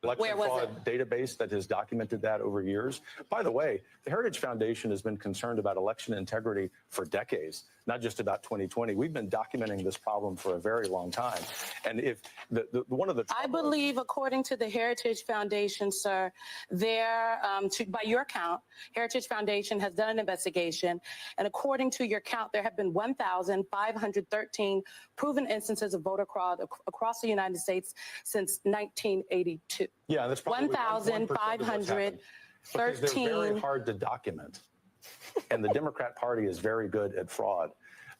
Election Where was fraud database that has documented that over years. By the way, the Heritage Foundation has been concerned about election integrity for decades, not just about 2020. We've been documenting this problem for a very long time. And if one of the I believe, according to the Heritage Foundation, sir, by your count, Heritage Foundation has done an investigation, and according to your count, there have been 1,513 proven instances of voter fraud across the United States since 1982. Yeah, that's probably 1,513. Because they're very hard to document. And the Democrat Party is very good at fraud.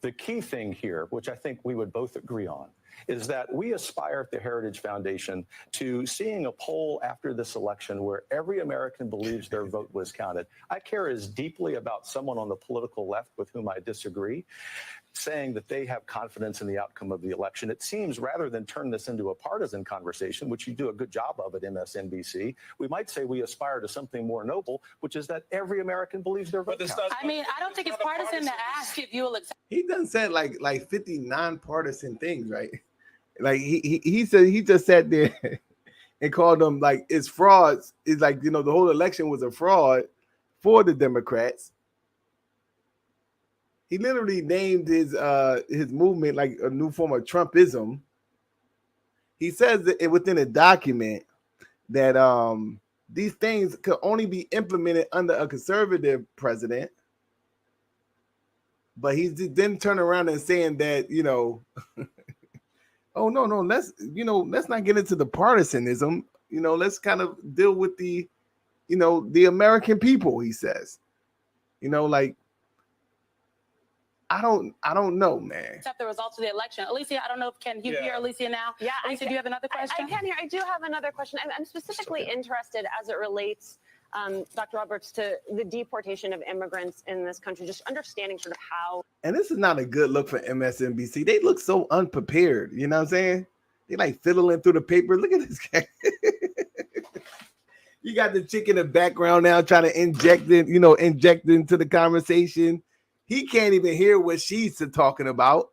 The key thing here, which I think we would both agree on, is that we aspire at the Heritage Foundation to seeing a poll after this election where every American believes their vote was counted. I care as deeply about someone on the political left with whom I disagree saying that they have confidence in the outcome of the election. It seems rather than turn this into a partisan conversation, which you do a good job of at MSNBC, we might say we aspire to something more noble, which is that every American believes their vote But it's counts. not. I mean, I don't think it's partisan to ask if you will accept. He done said like 50 non-partisan things, right? Like he said he just sat there and called them like it's frauds. It's like, you know, the whole election was a fraud for the Democrats. He literally named his movement like a new form of Trumpism. He says that within a document that these things could only be implemented under a conservative president. But he's then turn around and saying that, you know, oh no, let's not get into the partisanism. You know, let's kind of deal with the, you know, the American people, he says. You know, like I don't know, man. Accept the results of the election. Alicia, I don't know if can you hear Alicia now? Yeah, Alicia, do you have another question? I can hear. I do have another question. I'm specifically interested as it relates, Dr. Roberts, to the deportation of immigrants in this country, just understanding sort of how. And this is not a good look for MSNBC. They look so unprepared. You know what I'm saying? They like fiddling through the paper. Look at this guy. You got the chick in the background now trying to inject into the conversation. He can't even hear what she's talking about.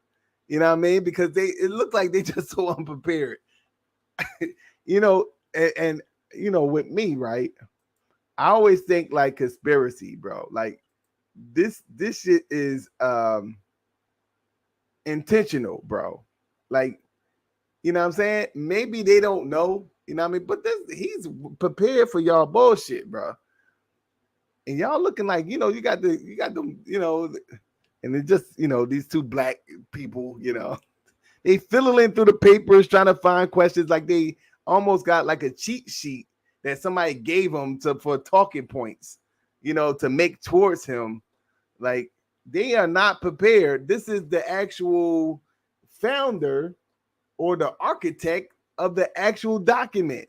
You know what I mean? Because it looked like they just so unprepared. You know, and you know, with me, right? I always think like conspiracy, bro. Like this shit is intentional, bro. Like, you know what I'm saying? Maybe they don't know, you know what I mean? But he's prepared for y'all bullshit, bro. And y'all looking like, you know, you got them, you know, and it's just, you know, these two black people, you know, they fiddling through the papers trying to find questions like they almost got like a cheat sheet that somebody gave them for talking points, you know, to make towards him. Like they are not prepared. This is the actual founder or the architect of the actual document.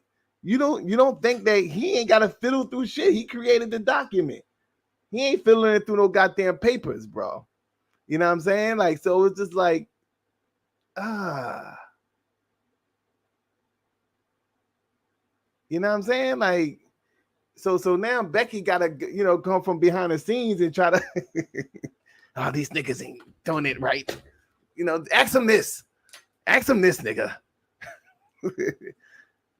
You don't think that he ain't got to fiddle through shit. He created the document. He ain't fiddling it through no goddamn papers, bro. You know what I'm saying? Like, so it's just like, you know what I'm saying? Like, so now Becky gotta, you know, come from behind the scenes and try to, oh, these niggas ain't doing it right. You know, ask them this, nigga.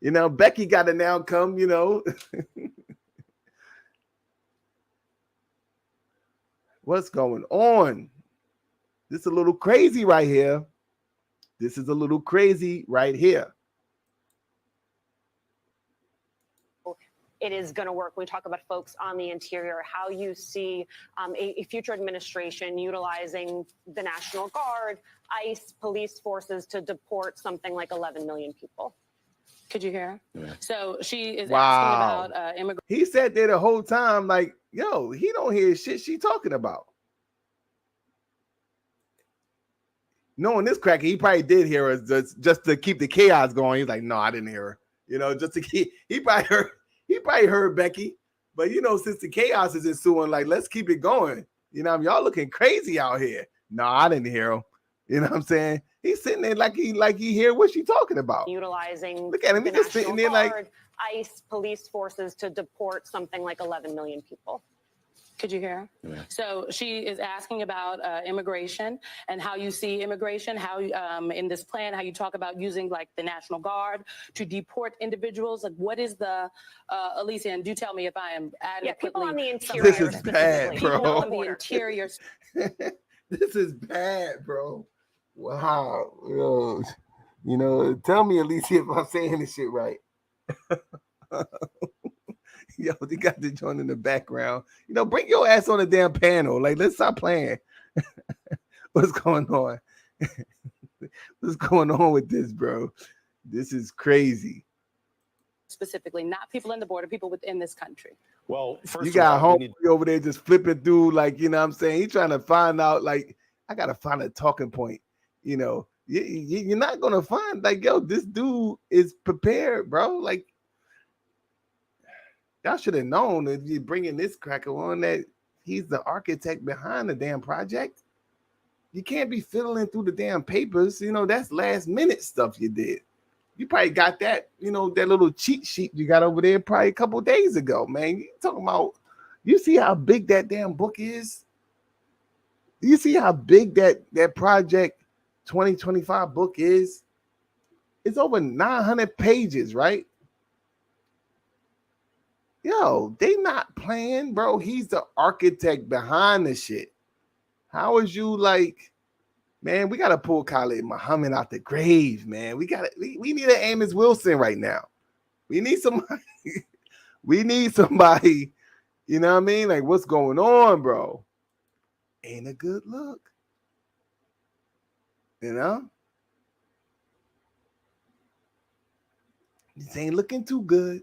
You know, Becky got to now come, you know. What's going on? This is a little crazy right here. This is a little crazy right here. It is going to work. We talk about folks on the interior, how you see a future administration utilizing the National Guard, ICE, police forces to deport something like 11 million people. Could you hear? Yeah. So she is Wow. asking about immigration. He sat there the whole time like, yo, he don't hear shit she talking about. Knowing this cracker, he probably did hear her just to keep the chaos going. He's like, no, I didn't hear her. You know, just to keep, he probably heard Becky. But, you know, since the chaos is ensuing, like, let's keep it going. You know, y'all looking crazy out here. No, I didn't hear him. You know what I'm saying? He's sitting there like he hear what she talking about. Utilizing Look at him. He's just sitting there like ICE, police forces to deport something like 11 million people. Could you hear? Yeah. So she is asking about immigration and how you see immigration, how in this plan, how you talk about using like the National Guard to deport individuals. Like what is the, Alicia, and do tell me if I am adequately. Yeah, people on the interior. This is bad, bro. People on the interior. This is bad, bro. Wow. You know, tell me, Alicia, if I'm saying this shit right. Yo, they got the joint in the background. You know, bring your ass on the damn panel. Like, let's stop playing. What's going on? What's going on with this, bro? This is crazy. Specifically, not people in the border, people within this country. Well, first you got all, homie over there just flipping through, like, you know what I'm saying? He's trying to find out, like, I got to find a talking point, you know, You're not gonna find like, yo, this dude is prepared, bro. Like, y'all should have known if you're bringing this cracker on that he's the architect behind the damn project. You can't be fiddling through the damn papers. That's last minute stuff you did. You probably got that, that little cheat sheet you got over there probably a couple days ago, man. You talking about, you see how big that damn book is? You see how big that project 2025 book is? It's over 900 pages, right? Yo, they not playing, bro. He's the architect behind the shit. How is you like, man, we got to pull Khalid Muhammad out the grave, man. We need an Amos Wilson right now. We need somebody. We need somebody, you know what I mean? Like, what's going on, bro? Ain't a good look. This ain't looking too good.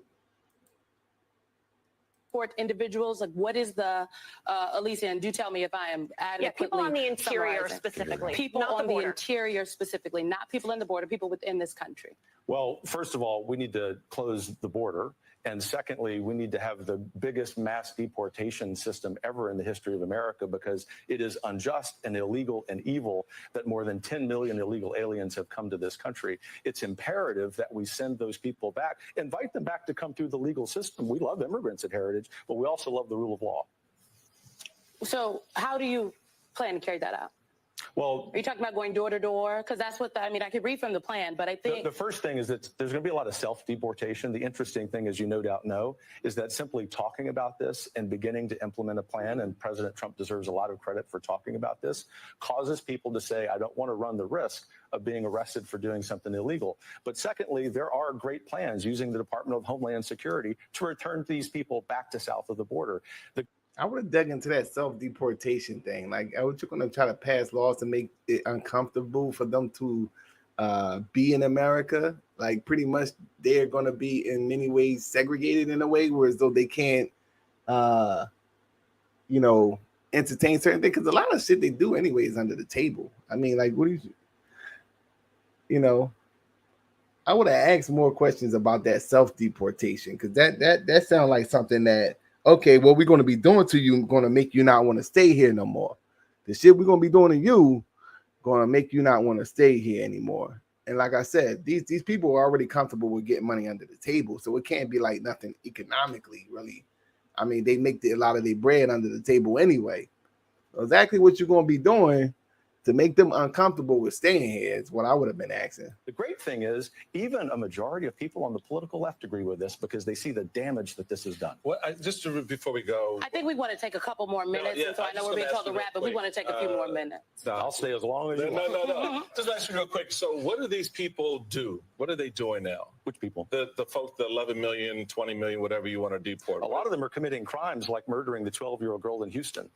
Support individuals, like what is the Alicia, and do tell me if I am adequately people on the interior summarizing. specifically, People not on the the border. interior specifically, not people in the border, people within this country. Well, first of all, we need to close the border. And secondly, we need to have the biggest mass deportation system ever in the history of America, because it is unjust and illegal and evil that more than 10 million illegal aliens have come to this country. It's imperative that we send those people back, invite them back to come through the legal system. We love immigrants at Heritage, but we also love the rule of law. So how do you plan to carry that out? Well, Are you talking about going door to door? Because that's what I could read from the plan, but I think the first thing is that there's going to be a lot of self-deportation. The interesting thing, as you no doubt know, is that simply talking about this and beginning to implement a plan, and President Trump deserves a lot of credit for talking about this, causes people to say, I don't want to run the risk of being arrested for doing something illegal. But secondly, there are great plans using the Department of Homeland Security to return these people back to south of the border. I would have dug into that self-deportation thing. Like, I was going to try to pass laws to make it uncomfortable for them to be in America. Like, pretty much they're going to be in many ways segregated in a way, whereas though they can't, entertain certain things. Because a lot of shit they do anyways under the table. I mean, like, what do you, I would have asked more questions about that self-deportation, because that sounds like something that, okay, what we're going to be doing to you going to make you not want to stay here no more. The shit we're going to be doing to you going to make you not want to stay here anymore. And like I said, these people are already comfortable with getting money under the table, so it can't be like nothing economically, really. I mean, they make a lot of their bread under the table anyway. So exactly what you're going to be doing to make them uncomfortable with staying here is what I would have been asking. The great thing is, even a majority of people on the political left agree with this because they see the damage that this has done. Well, before we go, I think we want to take a couple more minutes, yeah, and so I I'm know just we're being gonna told to ask you wrap, but we real want to take quick. a few more minutes. I'll stay as long as you want. No. Just ask you real quick. So, what do these people do? What are they doing now? Which people? The folks, the 11 million, 20 million, whatever you want to deport. A lot of them are committing crimes like murdering the 12-year-old girl in Houston.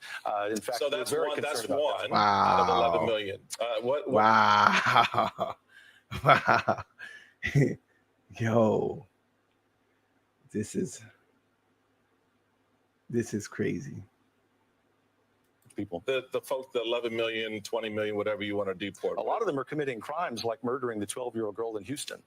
In fact, So that's we're very one. That's concerned about one that. out of Wow. 11 million. What? Wow. Wow. Yo. This is crazy. People. The folks, the 11 million, 20 million, whatever you want to deport. A lot of them are committing crimes like murdering the 12-year-old girl in Houston.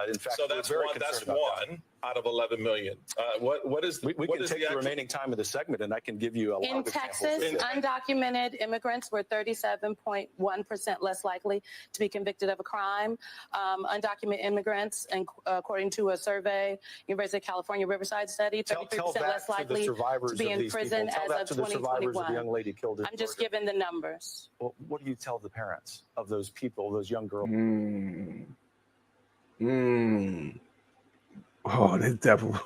In fact, So that's we're very one. That's concerned about that. one out of 11 million. What is? We what can is take the actual- remaining time of the segment, and I can give you a lot In of examples. Texas, undocumented immigrants were 37.1% less likely to be convicted of a crime. Undocumented immigrants, and according to a survey, University of California Riverside study, 33% less likely to be in prison as of 2021. The young lady killed in I'm just Georgia. giving the numbers. Well, what do you tell the parents of those people, those young girls? Oh, this devil.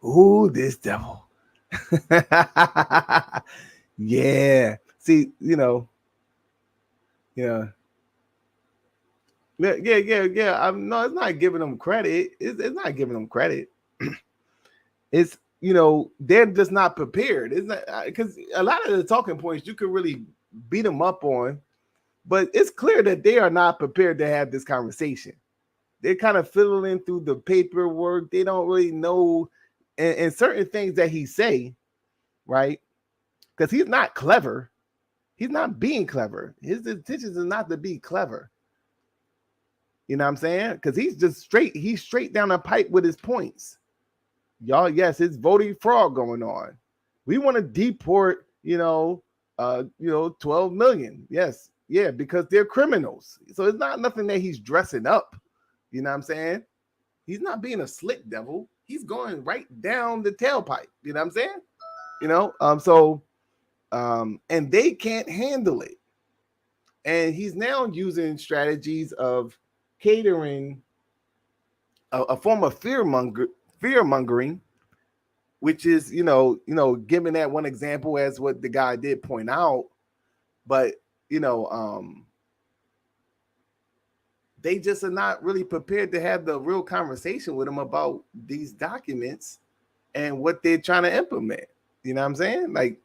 Ooh, this devil. Yeah. See, Yeah. Yeah. No, it's not giving them credit. It's not giving them credit. It's, they're just not prepared. It's not, because a lot of the talking points you could really beat them up on, but it's clear that they are not prepared to have this conversation. They're kind of fiddling through the paperwork. They don't really know, and certain things that he say, right? Because he's not clever. He's not being clever. His intentions is not to be clever. You know what I'm saying? Because he's straight down the pipe with his points. Y'all, yes, it's voting fraud going on. We want to deport, 12 million. Yes, yeah, because they're criminals. So it's not nothing that he's dressing up. You know what I'm saying? He's not being a slick devil. He's going right down the tailpipe. You know what I'm saying? And they can't handle it. And he's now using strategies of catering a form of fear mongering, which is, giving that one example as what the guy did point out. But, they just are not really prepared to have the real conversation with him about these documents and what they're trying to implement. You know what I'm saying? Like,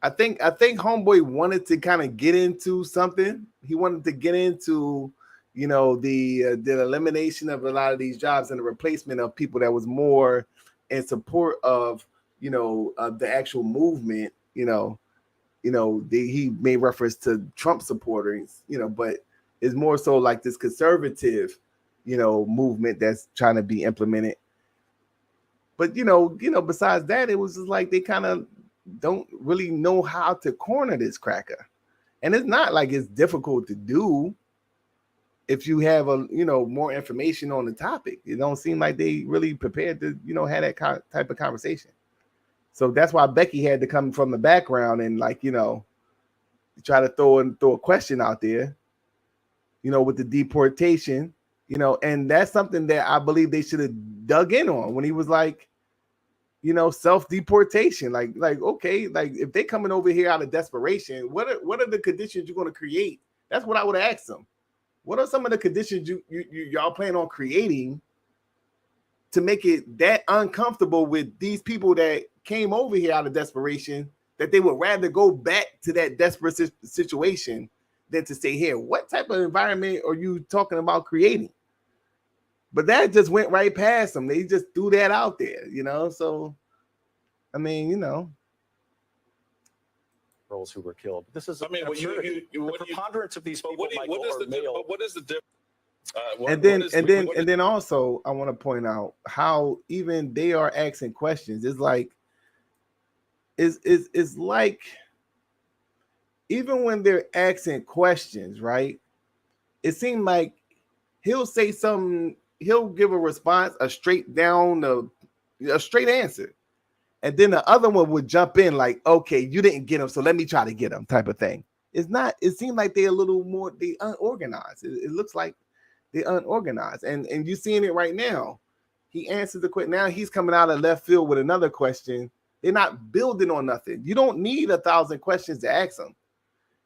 I think Homeboy wanted to kind of get into something. He wanted to get into, the elimination of a lot of these jobs and the replacement of people that was more in support of, the actual movement. He made reference to Trump supporters, but it's more so like this conservative, movement that's trying to be implemented. But besides that, it was just like they kind of don't really know how to corner this cracker. And it's not like it's difficult to do if you have more information on the topic. It don't seem like they really prepared to, have that type of conversation. So that's why Becky had to come from the background and try to throw a question out there, with the deportation, and that's something that I believe they should have dug in on when he was like, self-deportation. Like, okay, like if they coming over here out of desperation, what are the conditions you're going to create? That's what I would ask them. What are some of the conditions y'all plan on creating to make it that uncomfortable with these people that came over here out of desperation, that they would rather go back to that desperate situation than to stay here? What type of environment are you talking about creating? But that just went right past them. They just threw that out there, So, I mean, girls who were killed. This is, I mean, the preponderance of these people, what is the male. But what is the difference? And then also, I want to point out how even they are asking questions. It's like, it's like, even when they're asking questions, right? It seemed like he'll say something. He'll give a response, a straight answer. And then the other one would jump in like, okay, you didn't get him, so let me try to get him, type of thing. It seemed like they're a little more, they unorganized. It looks like they're unorganized. And you're seeing it right now. He answers the question. Now he's coming out of left field with another question. They're not building on nothing. You don't need 1,000 questions to ask them.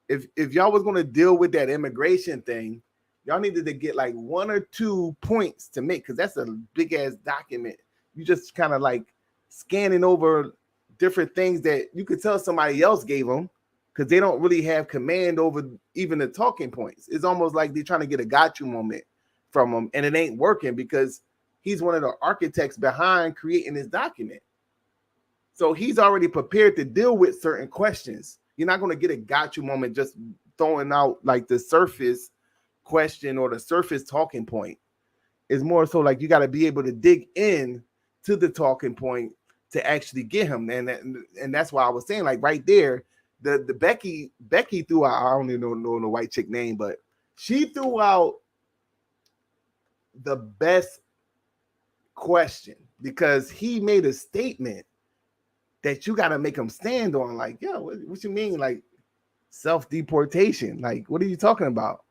If y'all was going to deal with that immigration thing, y'all needed to get like 1 or 2 points to make, because that's a big ass document. You just kind of like scanning over different things that you could tell somebody else gave them, because they don't really have command over even the talking points. It's almost like they're trying to get a got you moment from him, and it ain't working because he's one of the architects behind creating this document. So he's already prepared to deal with certain questions. You're not going to get a got you moment just throwing out like the surface question or the surface talking point. It's more so like you got to be able to dig in to the talking point to actually get him. And that's why I was saying, like, right there, the Becky threw out, I don't even know the white chick name, but she threw out the best question, because he made a statement that you got to make him stand on. Like, yo, what you mean? Like, self-deportation? Like, what are you talking about?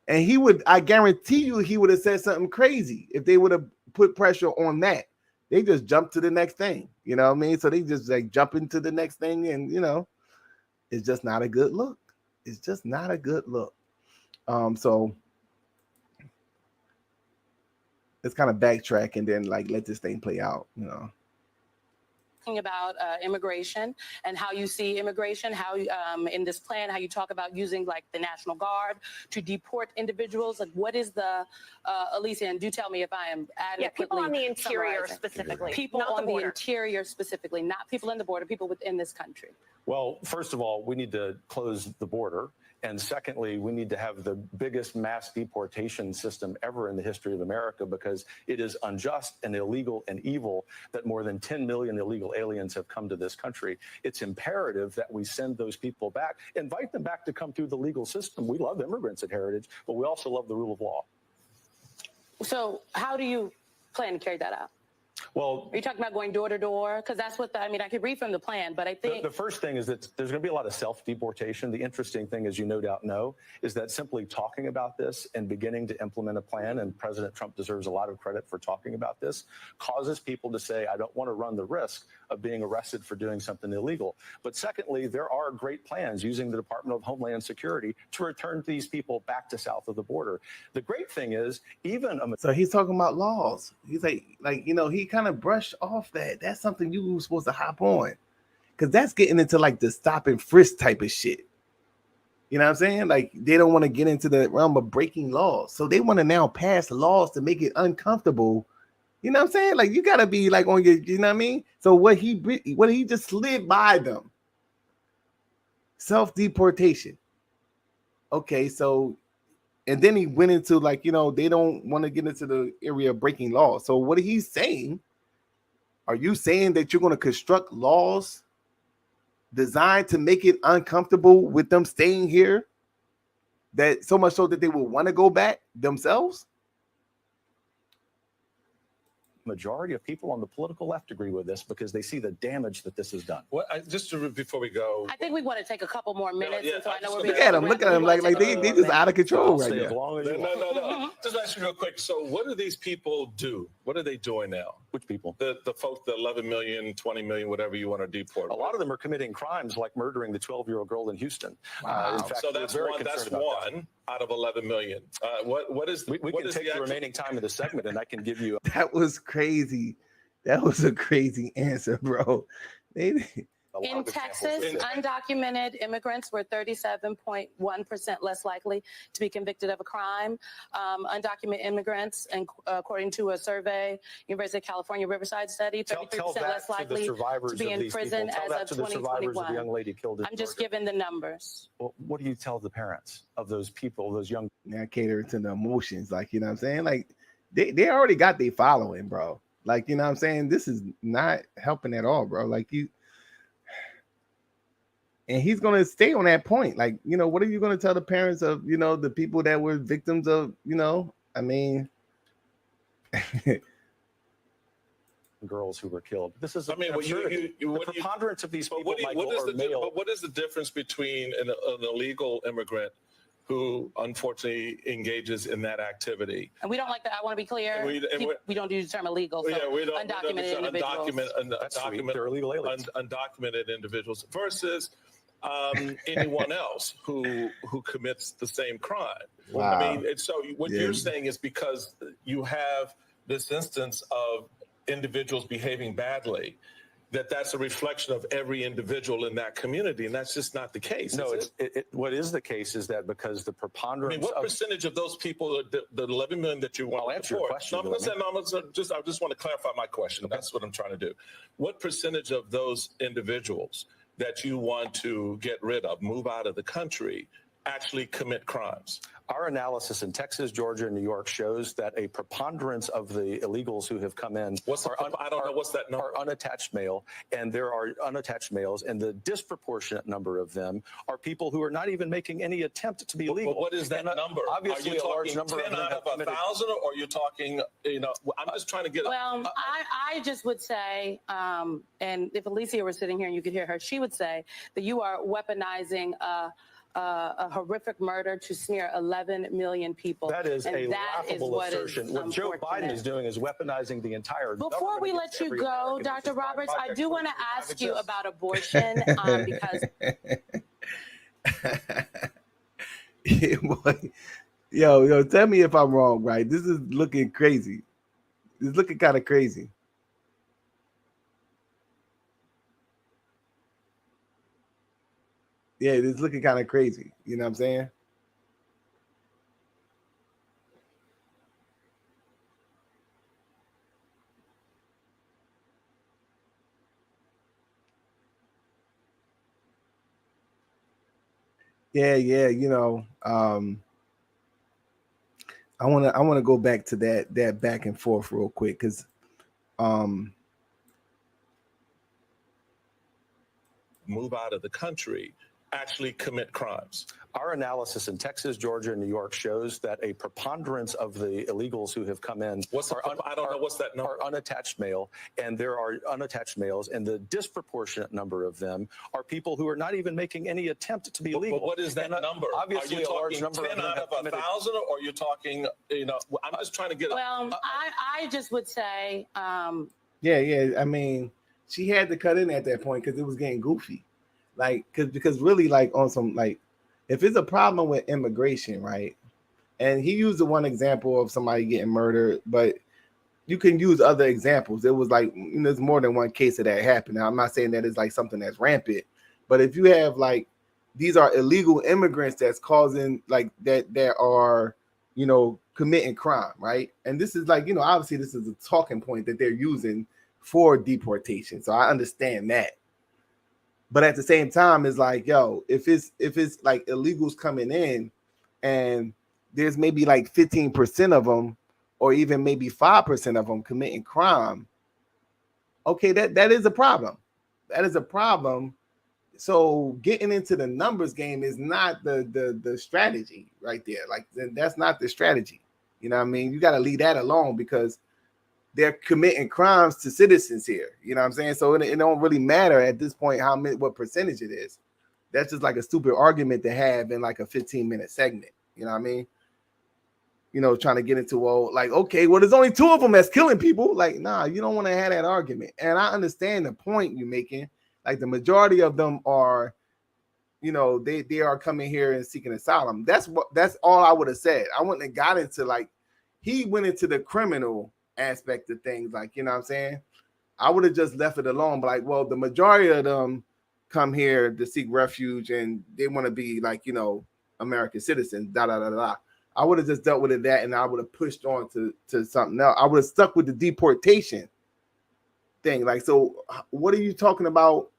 And I guarantee you, he would have said something crazy if they would have put pressure on that. They just jumped to the next thing. You know what I mean? So they just like jump into the next thing, and it's just not a good look. It's just not a good look. So let's kind of backtrack and then like let this thing play out, talking about immigration and how you see immigration, how in this plan, how you talk about using like the National Guard to deport individuals. Like, what is the, Alicia, and do tell me if I am adequately people on the interior summarizing. specifically, People not on the the border. interior specifically, not people in the border, people within this country. Well, first of all, we need to close the border. And secondly, we need to have the biggest mass deportation system ever in the history of America, because it is unjust and illegal and evil that more than 10 million illegal aliens have come to this country. It's imperative that we send those people back, invite them back to come through the legal system. We love immigrants at Heritage, but we also love the rule of law. So how do you plan to carry that out? Well, Are you talking about going door to door? Because that's what I mean, I could read from the plan, but I think the first thing is that there's going to be a lot of self-deportation. The interesting thing, as you no doubt know, is that simply talking about this and beginning to implement a plan, and President Trump deserves a lot of credit for talking about this, causes people to say, I don't want to run the risk of being arrested for doing something illegal. But secondly, there are great plans using the Department of Homeland Security to return these people back to south of the border. The great thing is, even a So he's talking about laws. He's like, you know, he kind of brushed off that. That's something you were supposed to hop on, because that's getting into like the stop and frisk type of shit. You know what I'm saying? Like, they don't want to get into the realm of breaking laws, so they want to now pass laws to make it uncomfortable. You know what I'm saying? Like, you gotta be like on your, you know what I mean? So what he just slid by them. Self-deportation. Okay, so, and then he went into like, you know, they don't want to get into the area of breaking laws. So what he's saying, are you saying that you're going to construct laws designed to make it uncomfortable with them staying here, that so much so that they will want to go back themselves? majority of people on the political left agree with this because they see the damage that this has done. Well, before we go, I think we want to take a couple more minutes. yeah, and so I know I we're just- being Look at them like they just out of control right Stay as now. long as you want. no. Just ask you real quick. So what do these people do? What are they doing now? Which people? The folks, the 11 million, 20 million, whatever you want to deport. A lot of them are committing crimes like murdering the 12-year-old girl in Houston. Wow. In fact, So we're that's very one. That's concerned about that. one out of 11 million. What is We what can is take the actual- remaining time of the segment, and I can give you. That was crazy. That was a crazy answer, bro. A lot In of examples Texas, of this. undocumented immigrants were 37.1% less likely to be convicted of a crime. Undocumented immigrants, and according to a survey, University of California Riverside study, 33% Tell that less to the likely survivors to be of in these prison people. Tell as that of to the survivors of the 2021. young lady killed in I'm just Georgia. giving the numbers. Well, what do you tell the parents of those people, those young? Now catering to the emotions, like, you know what I'm saying? Like, they already got their following, bro. Like, you know what I'm saying? This is not helping at all, bro. Like, and he's gonna stay on that point. Like, you know, what are you gonna tell the parents of, you know, the people that were victims of, you know, I mean, girls who were killed. This is. I mean, what absurdity. you the what do you- preponderance of these But people, what, Michael, what is are the male. but what is the difference between an illegal immigrant who unfortunately engages in that activity? And we don't like that. I want to be clear. And We don't use the term illegal. So Yeah, we don't undocumented individuals. That's sweet. They're illegal aliens. Undocumented individuals versus anyone else who commits the same crime. Wow. I mean, and so what Yeah. you're saying is because you have this instance of individuals behaving badly, that's a reflection of every individual in that community, and that's just not the case. No, is it? what is the case is that because the I preponderance mean, what of percentage of those people, the 11 million that you want I'll to answer your deport? question, No, I just want to clarify my question. Okay. That's what I'm trying to do. What percentage of those individuals that you want to get rid of, move out of the country, actually commit crimes? our analysis in Texas, Georgia, and New York shows that a preponderance of the illegals who have come in I don't know what's that number. are unattached male, and there are unattached males, and the disproportionate number of them are people who are not even making any attempt to be legal. But what is that And, number? Obviously, are you a large talking number 10 of them out have of committed. 1,000, or you're talking, I'm just trying to get. Well, I just would say, and if Alicia were sitting here and you could hear her, she would say that you are weaponizing a horrific murder to smear 11 million people. That is and a that is laughable what assertion. is What Joe Biden unfortunate. is doing is weaponizing the entire Before government we against let you every go, American, which Dr. is why Roberts, I Project do want to 2025 ask you exists. about abortion because Yo, tell me if I'm wrong, right? This is looking crazy. It's looking kind of crazy. Yeah, it's looking kind of crazy. You know what I'm saying? Yeah, you know, I want to go back to that back and forth real quick, because move out of the country actually commit crimes. Our analysis in Texas, Georgia, and New York shows that a preponderance of the illegals who have come in I don't know what's that number. Are unattached male, and there are unattached males, and the disproportionate number of them are people who are not even making any attempt to be legal. But what is that number? Obviously, are you a large talking number 10 of them out have of 1,000, or you're talking, you know, I'm just trying to get Well, I just would say, yeah. I mean, she had to cut in at that point because it was getting goofy. Like, because really, like, on some, like, if it's a problem with immigration, right? And he used the one example of somebody getting murdered, but you can use other examples. It was like, you know, there's more than one case of that happened. Now, I'm not saying that it's like something that's rampant, but if you have, like, these are illegal immigrants that's causing, like, that are, you know, committing crime, right? And this is like, you know, obviously this is a talking point that they're using for deportation. So I understand that. But at the same time, it's like, yo, if it's like illegals coming in and there's maybe like 15% of them, or even maybe 5% of them committing crime, okay, that is a problem. That is a problem. So getting into the numbers game is not the strategy right there. Like, that's not the strategy. You know what I mean? You got to leave that alone, because they're committing crimes to citizens here. You know what I'm saying? So it don't really matter at this point what percentage it is. That's just like a stupid argument to have in like a 15-minute segment. You know what I mean? You know, trying to get into, well, like, okay, well, there's only 2 of them that's killing people. Like, nah, you don't want to have that argument. And I understand the point you're making. Like, the majority of them are, you know, they are coming here and seeking asylum. That's all I would have said. I wouldn't have got into, like, he went into the criminal aspect of things, like, you know what I'm saying? I would have just left it alone, but like, well, the majority of them come here to seek refuge and they want to be, like, you know, American citizens, I would have just dealt with it that, and I would have pushed on to something else. I would have stuck with the deportation thing. Like, so what are you talking about?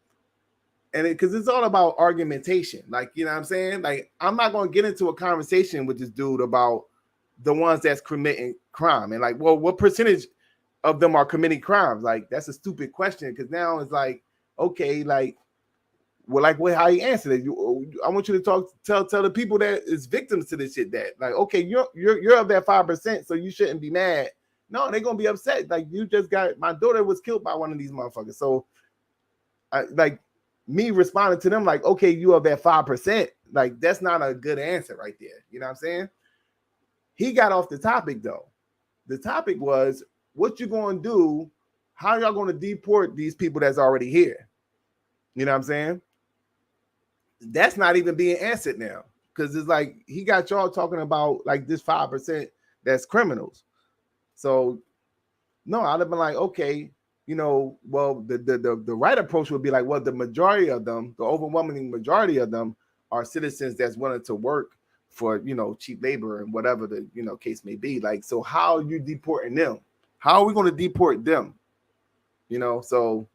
And because it's all about argumentation, like, you know what I'm saying? Like, I'm not going to get into a conversation with this dude about the ones that's committing crime and like, well, what percentage of them are committing crimes? Like, that's a stupid question, because now it's like, okay, like, well, like, what, how you answer it? I want you to tell the people that is victims to this shit that, like, okay, you're of that 5%, so you shouldn't be mad. No, they're gonna be upset. Like, you just got, my daughter was killed by one of these motherfuckers. So, like, me responding to them like, okay, you of that 5%, like, that's not a good answer right there. You know what I'm saying? He got off the topic though. The topic was, what you gonna do? How y'all gonna deport these people that's already here? You know what I'm saying? That's not even being answered now, because it's like he got y'all talking about like this 5% that's criminals. So no, I'd have been like, okay, you know, well, the right approach would be like, well, the majority of them, the overwhelming majority of them are citizens that's willing to work for, you know, cheap labor and whatever the, you know, case may be. Like, so how are you deporting them? How are we going to deport them? You know, so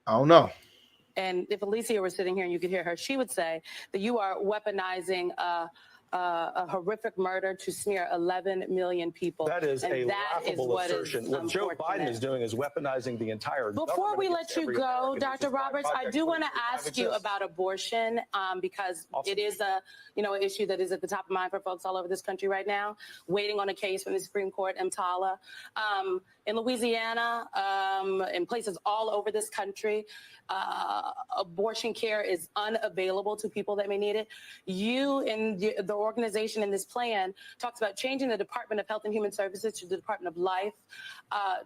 I don't know. and if Alicia were sitting here and you could hear her, she would say that you are weaponizing a horrific murder to smear 11 million people. That is and a that laughable is what assertion. Is what Joe Biden unfortunate. is doing is weaponizing the entire Before we let you go, Dr. Roberts, I do want to ask you exists. about abortion because Awesome. it is a, you know, an issue that is at the top of mind for folks all over this country right now, waiting on a case from the Supreme Court, EMTALA. In Louisiana, in places all over this country, abortion care is unavailable to people that may need it. You and the organization in this plan talks about changing the Department of Health and Human Services to the Department of Life.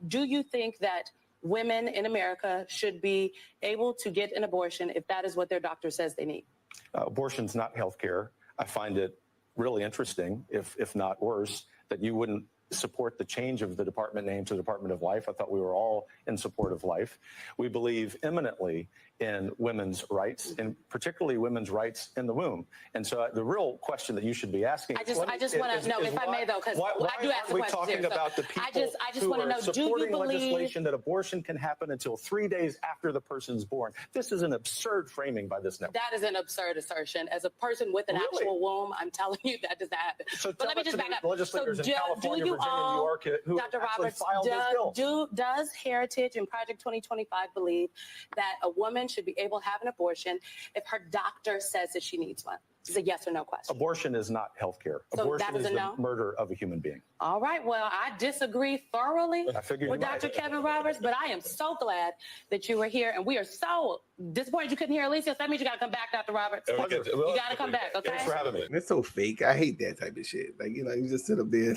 Do you think that women in America should be able to get an abortion if that is what their doctor says they need? Abortion's not health care. I find it really interesting, if not worse, that you wouldn't support the change of the department name to Department of Life. I thought we were all in support of life. We believe eminently in women's rights, and particularly women's rights in the womb. And so the real question that you should be asking. I just want to know, if I may, though, because I do ask the we question talking too. So about the people I just who want to are know, do you supporting believe legislation that abortion can happen until 3 days after the person's born? This is an absurd framing by this network. that is an absurd assertion? As a person with an actual womb, I'm telling you that does not happen. So But let me just back up. legislators in California, Virginia, New York, who Dr. actually Roberts, filed this bill. does Heritage and Project 2025 believe that a woman should be able to have an abortion if her doctor says that she needs one? It's a yes or no question. Abortion is not health care. So Abortion that is is a the no? murder of a human being. All right. Well, I disagree thoroughly I figured with you might. Dr. Kevin Roberts, but I am so glad that you were here, and we are so disappointed you couldn't hear Alicia. So that means you got to come back, Dr. Roberts. You You got to come back, okay? Thanks for having me. It's so fake. I hate that type of shit. Like, you just sit up there.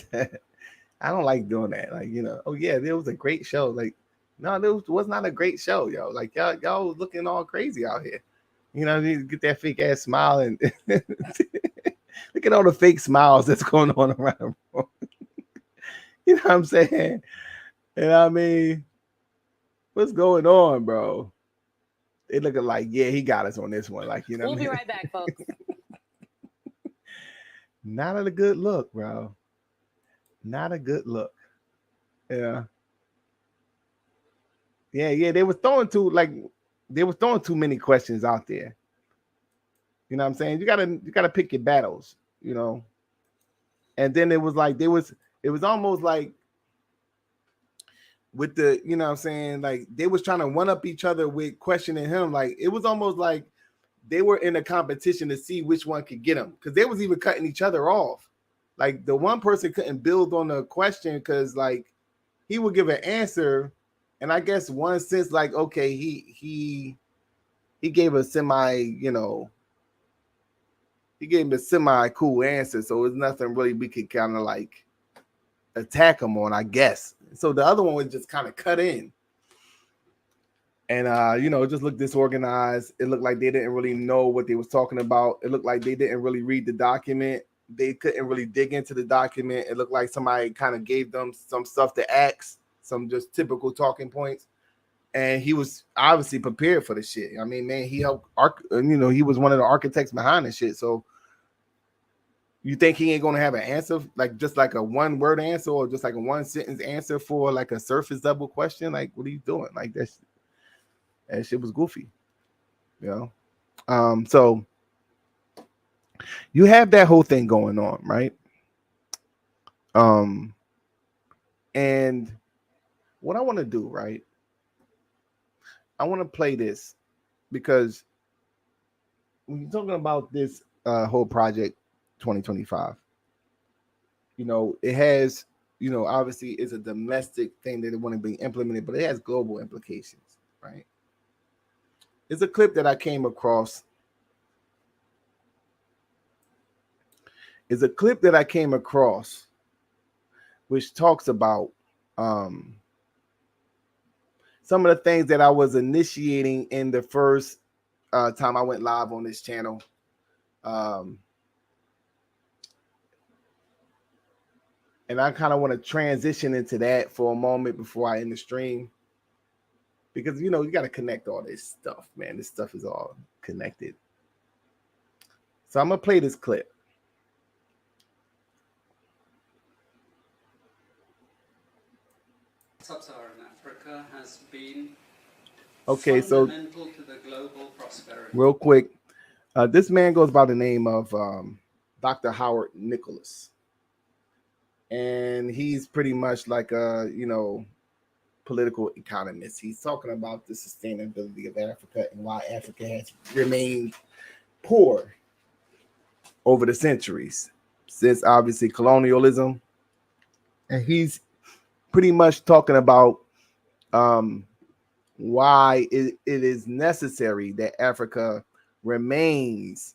I don't like doing that. Like, oh yeah, there was a great show. Like, no, there was not a great show, yo. Like, y'all was looking all crazy out here. You get that fake ass smile and look at all the fake smiles that's going on around the room. You know what I'm saying? And I mean, what's going on, bro? They looking like, yeah, he got us on this one. Like, We'll be right back, folks. Not a good look, bro. Not a good look. Yeah. Yeah. They were throwing too many questions out there. You know what I'm saying? You gotta pick your battles, And then it was almost like with the, you know what I'm saying, like they was trying to one up each other with questioning him. Like it was almost like they were in a competition to see which one could get him, because they was even cutting each other off. Like the one person couldn't build on the question because like he would give an answer, and I guess one sense like, okay, he gave a he gave him a semi cool answer, so it's nothing really we could kind of like attack him on, I guess. So the other one was just kind of cut in. And it just looked disorganized. It looked like they didn't really know what they was talking about. It looked like they didn't really read the document. They couldn't really dig into the document. It looked like somebody kind of gave them some stuff to ask, some just typical talking points. And he was obviously prepared for the shit. I mean, man, he helped, he was one of the architects behind the shit. So you think he ain't gonna have an answer, like just like a one word answer or just like a one sentence answer for like a surface level question? Like, what are you doing? Like that shit was goofy, So you have that whole thing going on, right? And what I want to do, right? I want to play this because when you're talking about this whole project 2025, it has, obviously it's a domestic thing that they want to be implemented, but it has global implications, right? It's a clip that I came across. Which talks about some of the things that I was initiating in the first time I went live on this channel. And I kind of want to transition into that for a moment before I end the stream. Because, you got to connect all this stuff, man. This stuff is all connected. So I'm going to play this clip. Sub-Saharan Africa has been fundamental to the global prosperity. Real quick, this man goes by the name of Dr. Howard Nicholas. And he's pretty much like a, political economist. He's talking about the sustainability of Africa and why Africa has remained poor over the centuries since obviously colonialism. And he's pretty much talking about why it is necessary that Africa remains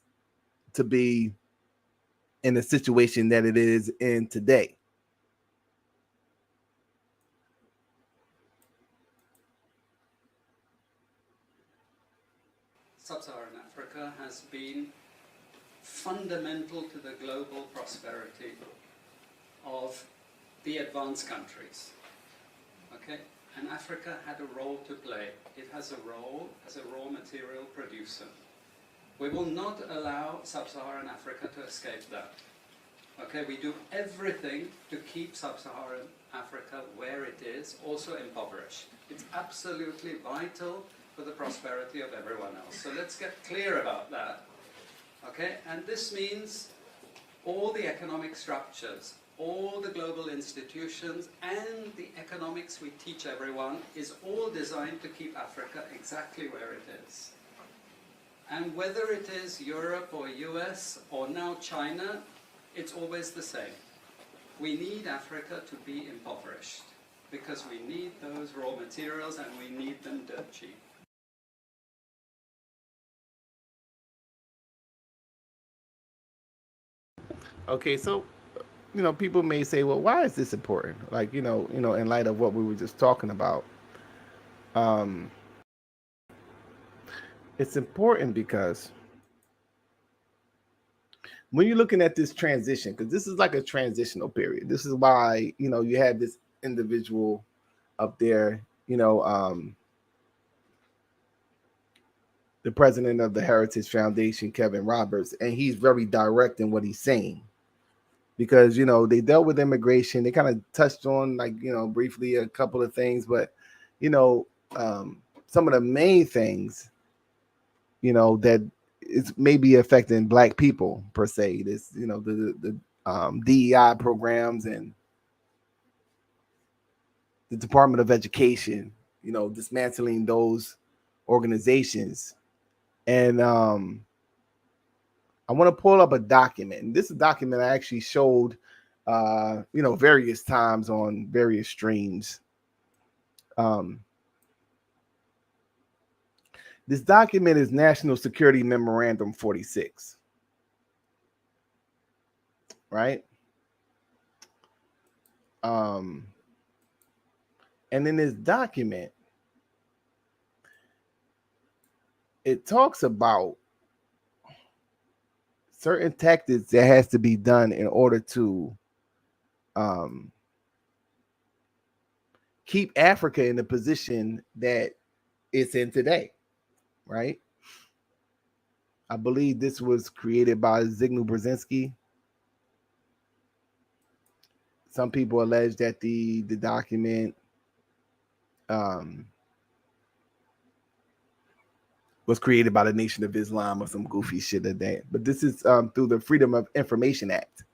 to be in the situation that it is in today. Sub-Saharan Africa has been fundamental to the global prosperity of the advanced countries. Okay? And Africa had a role to play. It has a role as a raw material producer. We will not allow sub-Saharan Africa to escape that. Okay, we do everything to keep sub-Saharan Africa where it is, also impoverished. It's absolutely vital for the prosperity of everyone else. So let's get clear about that. Okay, and this means all the economic structures, all the global institutions, and the economics we teach everyone is all designed to keep Africa exactly where it is. And whether it is Europe or US or now China, it's always the same. We need Africa to be impoverished because we need those raw materials and we need them dirt cheap. Okay, so people may say, well, why is this important? Like, in light of what we were just talking about. It's important because when you're looking at this transition, because this is like a transitional period. This is why, you have this individual up there, the president of the Heritage Foundation, Kevin Roberts, and he's very direct in what he's saying. Because, they dealt with immigration. They kind of touched on, like, briefly a couple of things. But, some of the main things, that it's maybe affecting Black people, per se. This, the DEI programs and the Department of Education, dismantling those organizations. And I want to pull up a document. And this is a document I actually showed, various times on various streams. This document is National Security Memorandum 46. Right? And in this document, it talks about certain tactics that has to be done in order to keep Africa in the position that it's in today, right? I believe this was created by Zygmunt Brzezinski. Some people allege that the document was created by the Nation of Islam or some goofy shit like that. But this is through the Freedom of Information Act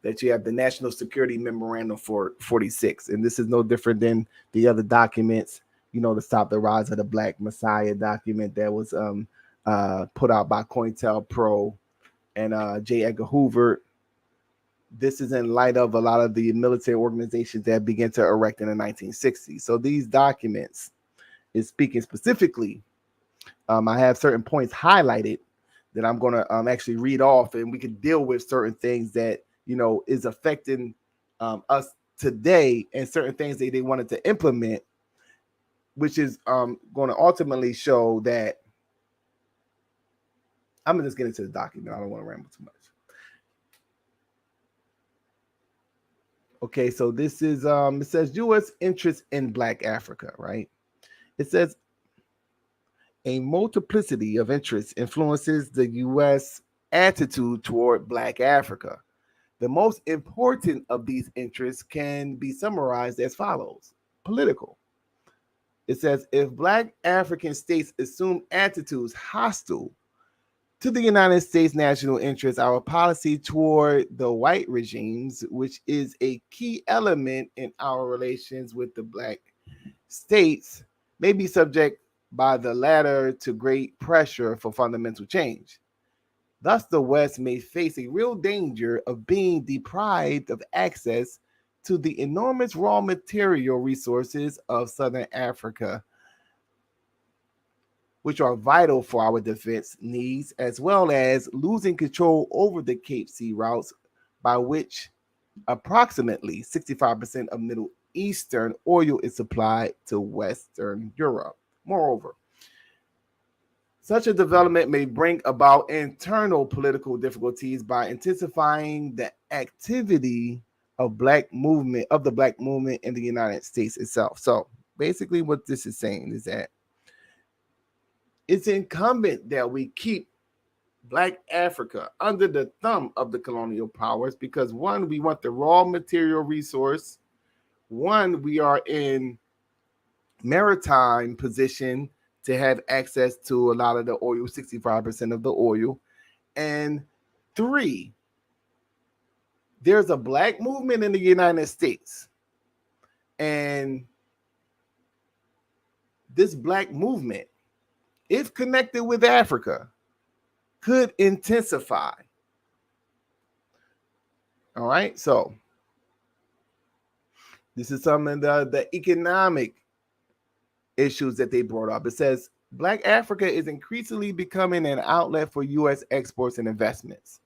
that you have the National Security Memorandum for 46. And this is no different than the other documents, to stop the rise of the Black Messiah document that was put out by COINTELPRO and J. Edgar Hoover. This is in light of a lot of the military organizations that began to erect in the 1960s. So these documents is speaking specifically. I have certain points highlighted that I'm going to actually read off, and we can deal with certain things that, is affecting us today and certain things that they wanted to implement, which is going to ultimately show that I'm going to just get into the document. I don't want to ramble too much. Okay, so this is, it says U.S. interest in Black Africa, right? It says, a multiplicity of interests influences the U.S. attitude toward Black Africa. The most important of these interests can be summarized as follows. Political. It says, if Black African states assume attitudes hostile to the United States national interest, our policy toward the white regimes, which is a key element in our relations with the Black states, may be subject by the latter to great pressure for fundamental change. Thus, the West may face a real danger of being deprived of access to the enormous raw material resources of Southern Africa, which are vital for our defense needs, as well as losing control over the Cape Sea routes by which approximately 65% of Middle Eastern oil is supplied to Western Europe. Moreover, such a development may bring about internal political difficulties by intensifying the activity of black movement of the black movement in the United States itself. So basically what this is saying is that it's incumbent that we keep Black Africa under the thumb of the colonial powers because one, we want the raw material resource. One, we are in maritime position to have access to a lot of the oil, 65% of the oil. And three, there's a black movement in the United States. And this black movement, if connected with Africa, could intensify. All right, so this is some of the economic issues that they brought up. It says Black Africa is increasingly becoming an outlet for U.S. exports and investments.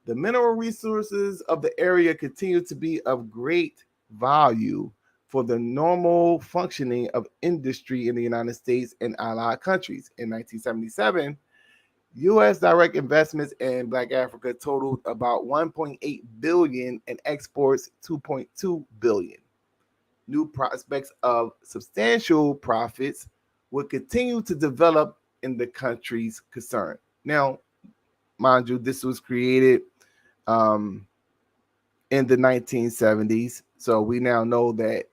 The mineral resources of the area continue to be of great value for the normal functioning of industry in the United States and allied countries. In 1977, U.S. direct investments in Black Africa totaled about $1.8 billion and exports $2.2 billion. New prospects of substantial profits would continue to develop in the countries concerned. Now, mind you, this was created in the 1970s. So we now know that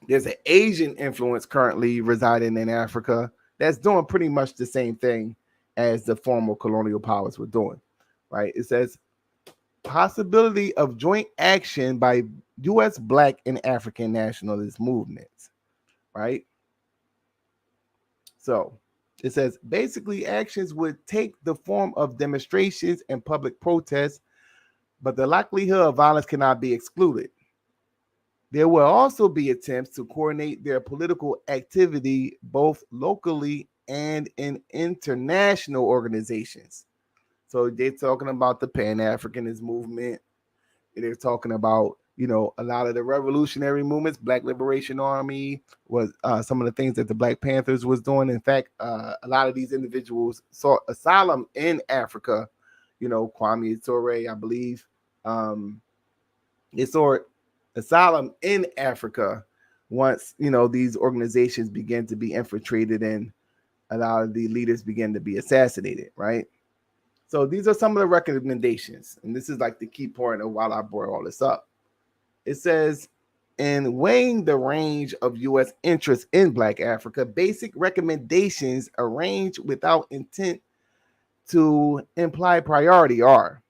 there's an Asian influence currently residing in Africa that's doing pretty much the same thing as the former colonial powers were doing, right? It says possibility of joint action by U.S. Black and African nationalist movements, right? So it says basically actions would take the form of demonstrations and public protests, but the likelihood of violence cannot be excluded. There will also be attempts to coordinate their political activity both locally and in international organizations. So they're talking about the Pan-Africanist movement. They're talking about, you know, a lot of the revolutionary movements. Black Liberation Army was some of the things that the Black Panthers was doing. In fact, a lot of these individuals sought asylum in Africa. You know, Kwame Ture, I believe, they sought asylum in Africa once, you know, these organizations began to be infiltrated and a lot of the leaders began to be assassinated, right? So these are some of the recommendations, and this is like the key point of why I brought all this up. It says, in weighing the range of U.S. interests in Black Africa, basic recommendations arranged without intent to imply priority are,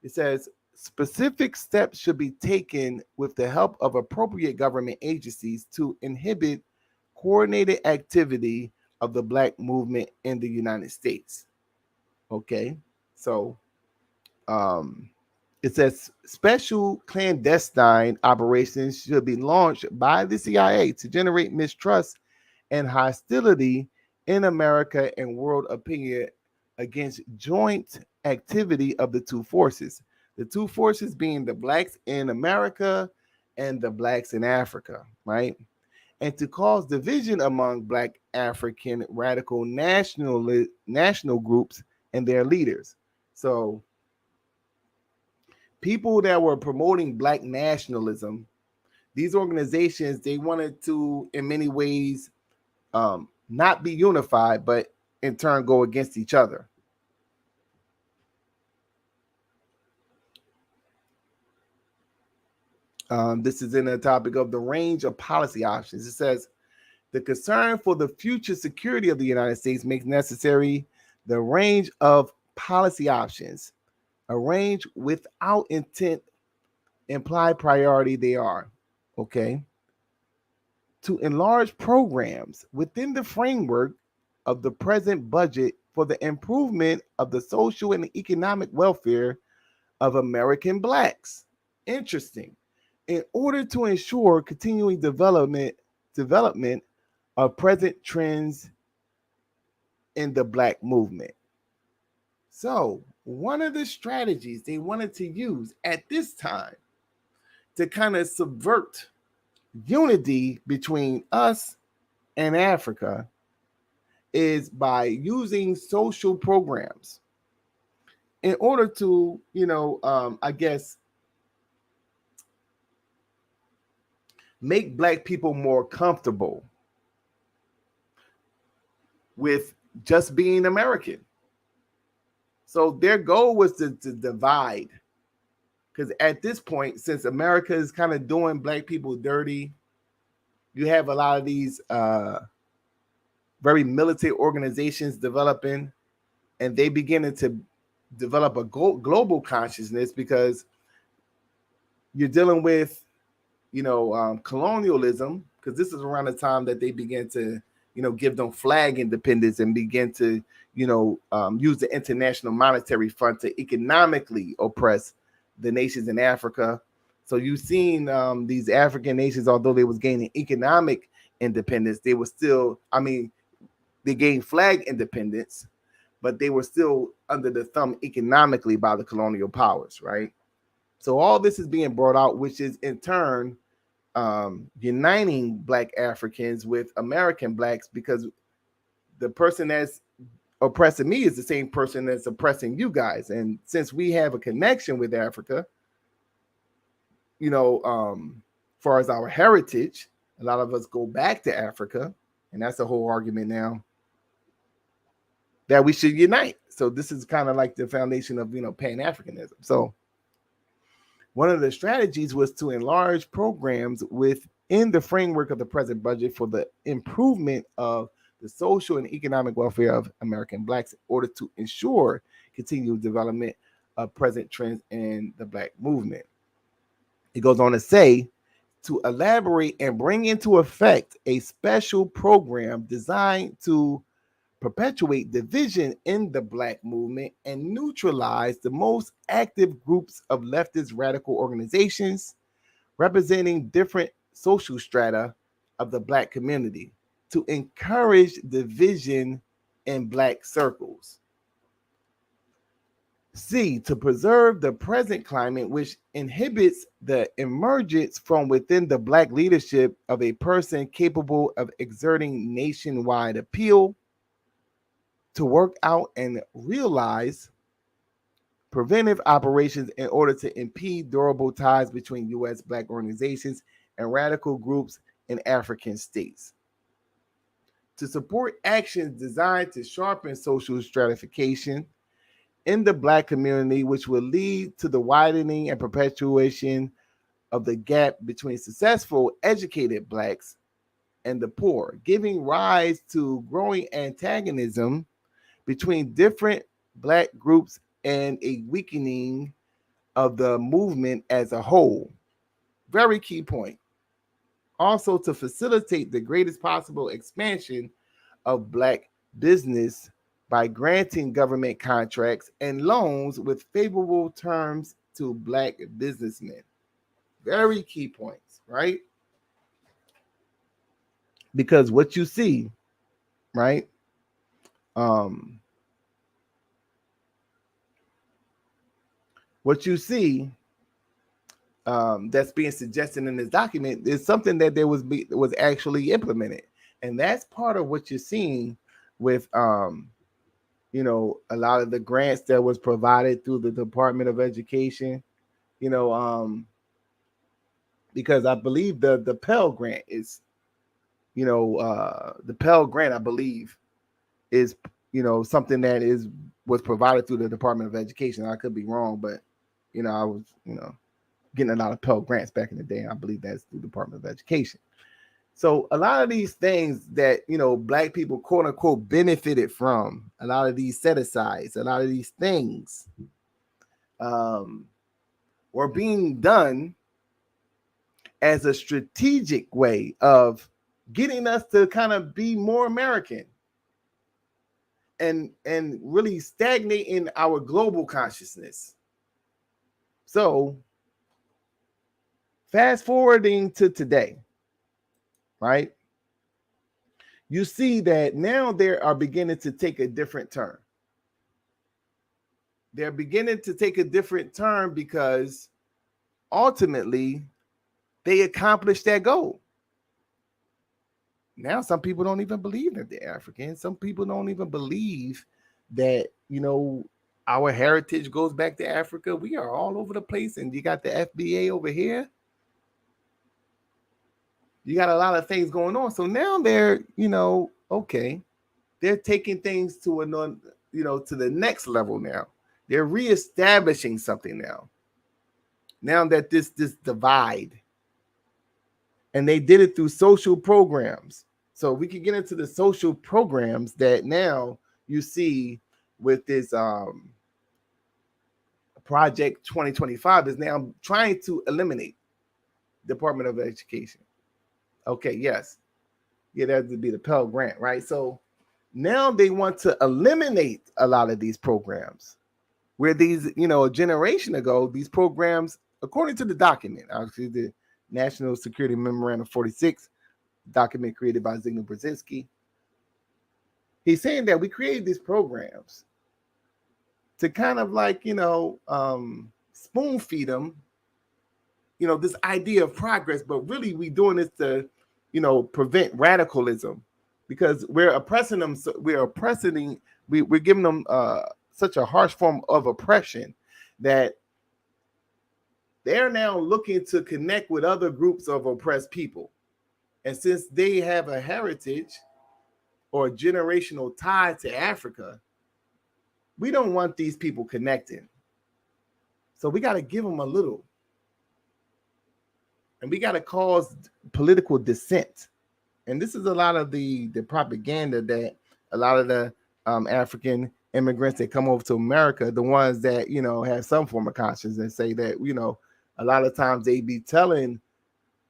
it says, specific steps should be taken with the help of appropriate government agencies to inhibit coordinated activity of the Black movement in the United States. Okay, so it says special clandestine operations should be launched by the CIA to generate mistrust and hostility in America and world opinion against joint activity of the two forces. The two forces being the Blacks in America and the Blacks in Africa, right? And to cause division among Black African radical national groups and their leaders. So people that were promoting Black nationalism, these organizations, they wanted to, in many ways, not be unified, but in turn go against each other. This is in the topic of the range of policy options. It says, the concern for the future security of the United States makes necessary the range of policy options. A range without intent imply priority they are, okay? To enlarge programs within the framework of the present budget for the improvement of the social and economic welfare of American Blacks. Interesting. In order to ensure continuing development of present trends in the Black movement. So one of the strategies they wanted to use at this time to kind of subvert unity between us and Africa is by using social programs. in order to, I guess, make Black people more comfortable with just being American. So their goal was to divide. Because at this point, since America is kind of doing Black people dirty, you have a lot of these very militant organizations developing, and they beginning to develop a global consciousness, because you're dealing with, colonialism, because this is around the time that they began to, give them flag independence and begin to, use the International Monetary Fund to economically oppress the nations in Africa. So you've seen these African nations, although they was gaining economic independence, they were still, they gained flag independence, but they were still under the thumb economically by the colonial powers, right? So all this is being brought out, which is in turn uniting Black Africans with American Blacks, because the person that's oppressing me is the same person that's oppressing you guys. And since we have a connection with Africa, far as our heritage, a lot of us go back to Africa, and that's a whole argument now that we should unite. So this is kind of like the foundation of, Pan-Africanism. So one of the strategies was to enlarge programs within the framework of the present budget for the improvement of the social and economic welfare of American Blacks in order to ensure continued development of present trends in the Black movement. It goes on to say, to elaborate and bring into effect a special program designed to perpetuate division in the Black movement and neutralize the most active groups of leftist radical organizations representing different social strata of the Black community, to encourage division in Black circles. C, to preserve the present climate which inhibits the emergence from within the Black leadership of a person capable of exerting nationwide appeal, to work out and realize preventive operations in order to impede durable ties between U.S. Black organizations and radical groups in African states, to support actions designed to sharpen social stratification in the Black community, which will lead to the widening and perpetuation of the gap between successful, educated Blacks and the poor, giving rise to growing antagonism between different Black groups and a weakening of the movement as a whole. Very key point. Also, to facilitate the greatest possible expansion of Black business by granting government contracts and loans with favorable terms to Black businessmen. Very key points, right? Because what you see, right? What you see that's being suggested in this document is something that was actually implemented, and that's part of what you're seeing with a lot of the grants that was provided through the Department of Education. Because I believe the Pell Grant is, the Pell Grant I believe is something that was provided through the Department of Education. I could be wrong, but I was getting a lot of Pell Grants back in the day. I believe that's through the Department of Education. So a lot of these things that Black people quote unquote benefited from, a lot of these set asides, a lot of these things were being done as a strategic way of getting us to kind of be more American and really stagnate in our global consciousness. So fast forwarding to today, right? You see that now they are beginning to take a different turn. They're beginning to take a different turn because ultimately they accomplished that goal. Now some people don't even believe that they're African. Some people don't even believe that, our heritage goes back to Africa. We are all over the place, and you got the FBA over here. You got a lot of things going on. So now they're, okay, they're taking things to to the next level now. They're reestablishing something now. Now that this divide, and they did it through social programs. So we can get into the social programs that now you see with this Project 2025 is now trying to eliminate Department of Education. Okay, yes. Yeah, that would be the Pell Grant, right? So now they want to eliminate a lot of these programs where these, a generation ago, these programs, according to the document, actually the National Security Memorandum 46 document created by Zygmunt Brzezinski, he's saying that we created these programs to kind of like, spoon feed them, this idea of progress, but really we doing this to, prevent radicalism, because we're oppressing them. So we're giving them such a harsh form of oppression that they're now looking to connect with other groups of oppressed people. And since they have a heritage or a generational tie to Africa, we don't want these people connecting. So we got to give them a little. And we got to cause political dissent. And this is a lot of the propaganda that a lot of the African immigrants that come over to America, the ones that, have some form of conscience, and say that, a lot of times they be telling,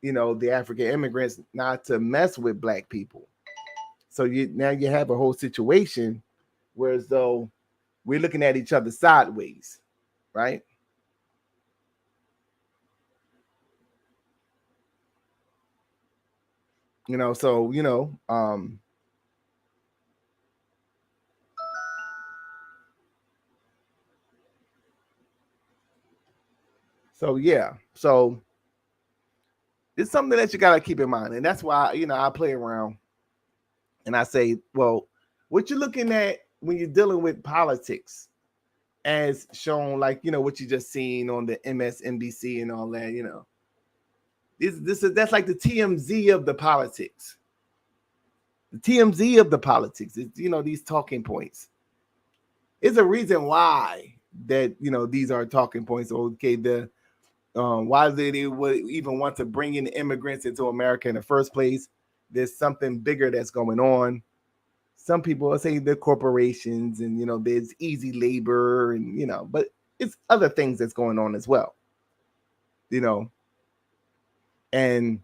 the African immigrants not to mess with black people. So now you have a whole situation where as though we're looking at each other sideways, right? So yeah, so it's something that you got to keep in mind. And that's why, I play around and I say, well, what you're looking at when you're dealing with politics, as shown, like, what you just seen on the MSNBC and all that, that's like the TMZ of the politics. The TMZ of the politics is, these talking points. It's a reason why that, these are talking points. Okay, why they would even want to bring in immigrants into America in the first place. There's something bigger that's going on. Some people will say the corporations and, there's easy labor and, but it's other things that's going on as well, and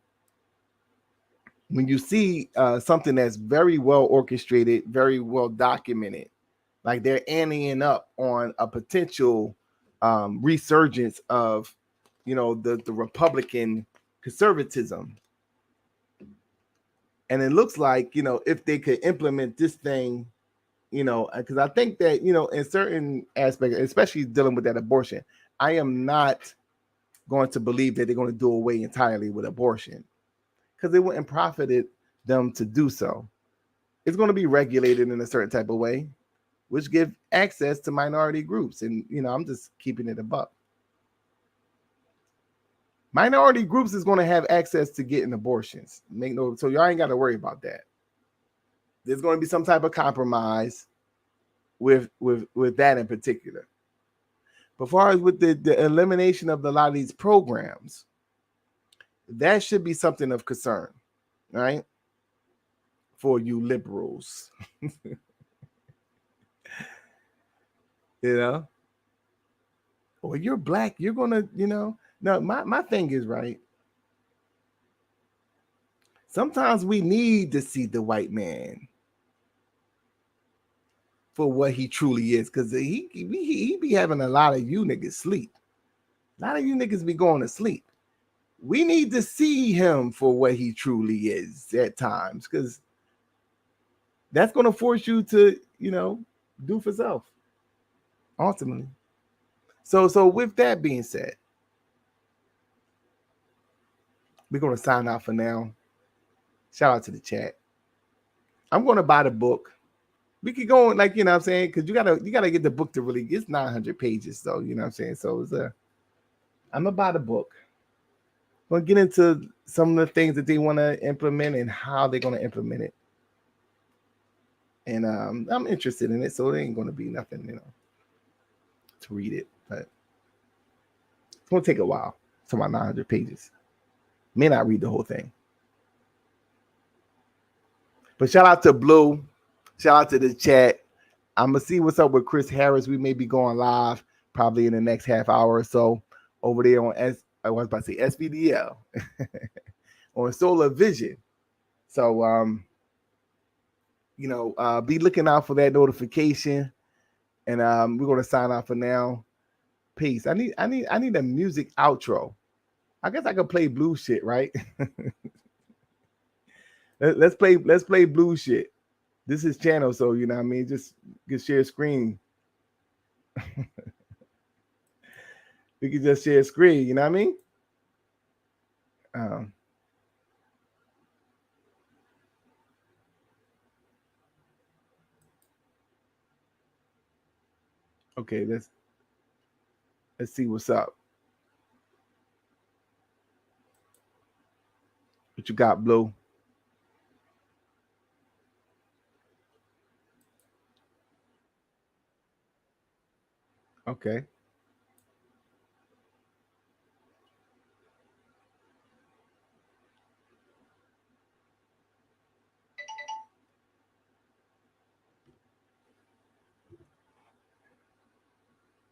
when you see something that's very well orchestrated, very well documented, like they're anteing up on a potential resurgence of, the Republican conservatism. And it looks like, if they could implement this thing, because I think that, in certain aspects, especially dealing with that abortion, I am not going to believe that they're going to do away entirely with abortion, because it wouldn't profit them to do so. It's going to be regulated in a certain type of way, which give access to minority groups. And, I'm just keeping it a buck. Minority groups is going to have access to getting abortions. So y'all ain't got to worry about that. There's going to be some type of compromise with that in particular. But as far as with the elimination of a lot of these programs, that should be something of concern, right? For you liberals. Or you're black, you're going to, no, my thing is, right, sometimes we need to see the white man for what he truly is, because he be having a lot of you niggas sleep. A lot of you niggas be going to sleep. We need to see him for what he truly is at times, because that's going to force you to, do for self, ultimately. So with that being said, we're going to sign out for now. Shout out to the chat. I'm going to buy the book, we could go on, like, you know what I'm saying? Because you gotta get the book to really, it's 900 pages, so you know what I'm saying. So it's I'm gonna buy the book. We'll get into some of the things that they want to implement and how they're gonna implement it. And I'm interested in it, so it ain't gonna be nothing, you know, to read it, but it's gonna take a while. It's about 900 pages. May not read the whole thing. But shout out to Blue. Shout out to the chat. I'm going to see what's up with Chris Harris. We may be going live probably in the next half hour or so over there on I was about to say SVDL on Solar Vision. So, you know, be looking out for that notification. And we're going to sign off for now. Peace. I need a music outro. I guess I could play blue shit, right? Let's play blue shit. This is channel, so you know what I mean, just share screen. We can just share screen, you know what I mean? Okay, let's see what's up. What you got, Blue? Okay.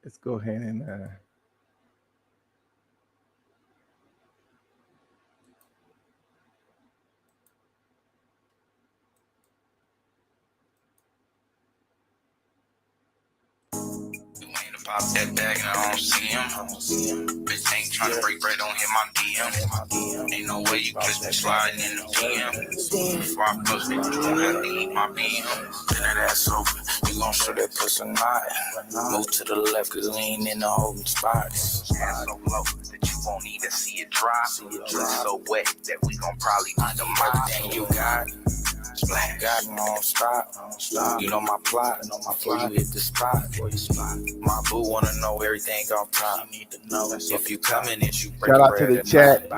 Let's go ahead and pop that bag and I don't see him. Bitch ain't tryna break bread, don't hit my DM. Ain't no way you catch me sliding in the DM. Before I post it, you gon' have to eat my BM. Bend that ass over, you gon' show that pussy not. Move to the left, cause we ain't in the holding spot. Ass so low that you won't even see it dry. Just so wet that we gon' probably need the everything you got. God, don't stop. You know my plot. Before you hit the spot. My boo wanna know everything off top. You need to know if you coming and you break shout out to the chat.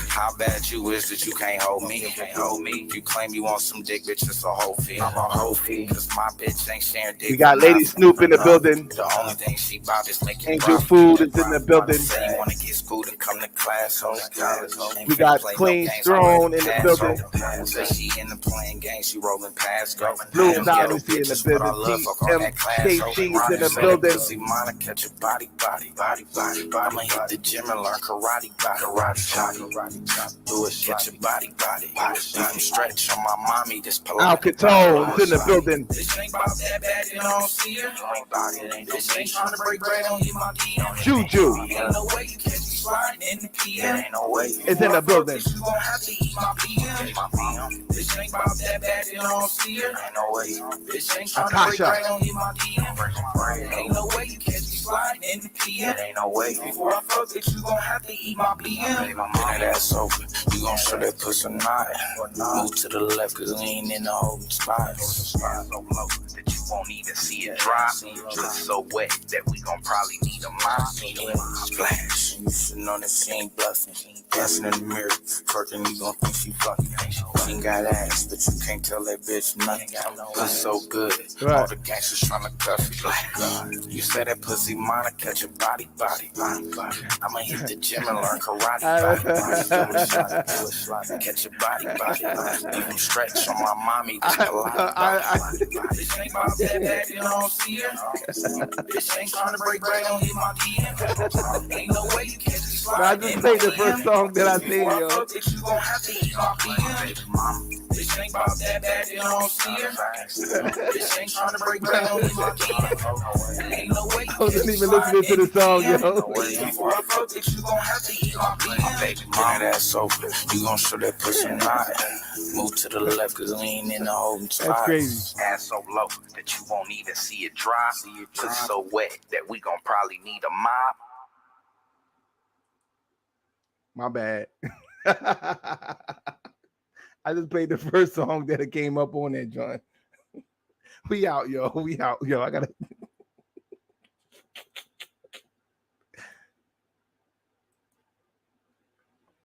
How bad you is that you can't hold me. If you claim you want some dick, bitch, it's a whole fee. I'm a whole fee. Cause my bitch ain't sharing dick. We got Lady Snoop in the building. The only thing she bout is making Angel Food is in the building. Say you wanna get schooled and come to class. We got Queen Throne in the building. Say she in the playing games, she rolling past. Blue is obviously in the building. TMKC is in the building. See mine catch a body. I'ma hit the gym and learn karate. Do it, catch your body. Even stretch on my mommy, this polite. Al Capone is in the building. This ain't about that bad, you don't see her. This ain't trying to break bread on you, my DM. Juju. Ain't no way you catch me sliding in the PM. Ain't no way. It's in the building. You gon' have to eat my PM. This ain't about that bad, you don't see her. Ain't no way. This ain't trying to break bread on you, my DM. Ain't no way you catch me sliding in the PM. Ain't no way. Before I fuck it, you gon' have to eat my PM. Bend that ass over. You gon' show that pussy not. Move to the left, cause we ain't in the holding spot. So low that you won't even see it dry. Just so wet that we gon' probably need a mop. Splash. You should know that she ain't bluffing. Dancing in the mirror, twerking, you gon' think she fucking. She ain't got ass, but you can't tell that bitch nothing. Pussy so good, all the gangsters tryna cuff you. You say that pussy mine, catch your body. I'ma hit the gym and learn karate. Catch your body. Even stretch on my mommy. This ain't about that bad, you don't see her. This ain't tryna break bread on you, my DM. Ain't no way you catch me sliding. I just played the first song that I seen, yo. You gon' have to eat my PM. This ain't about that bad, you don't see her. This ain't trying to break bread on you, my DM. Ain't no way. I wasn't even listening to the song, yo. Before I fuck it, you gon' have to eat my PM. Baby, mom, that's over. You gon' show that pussy not. Move to the left, cause we ain't in the holding spot. That's crazy. Ass so low that you won't even see it dry. Just so wet that we gon' probably need a mop. My bad. I just played the first song that it came up on that joint. We out, yo. We out, yo. I gotta.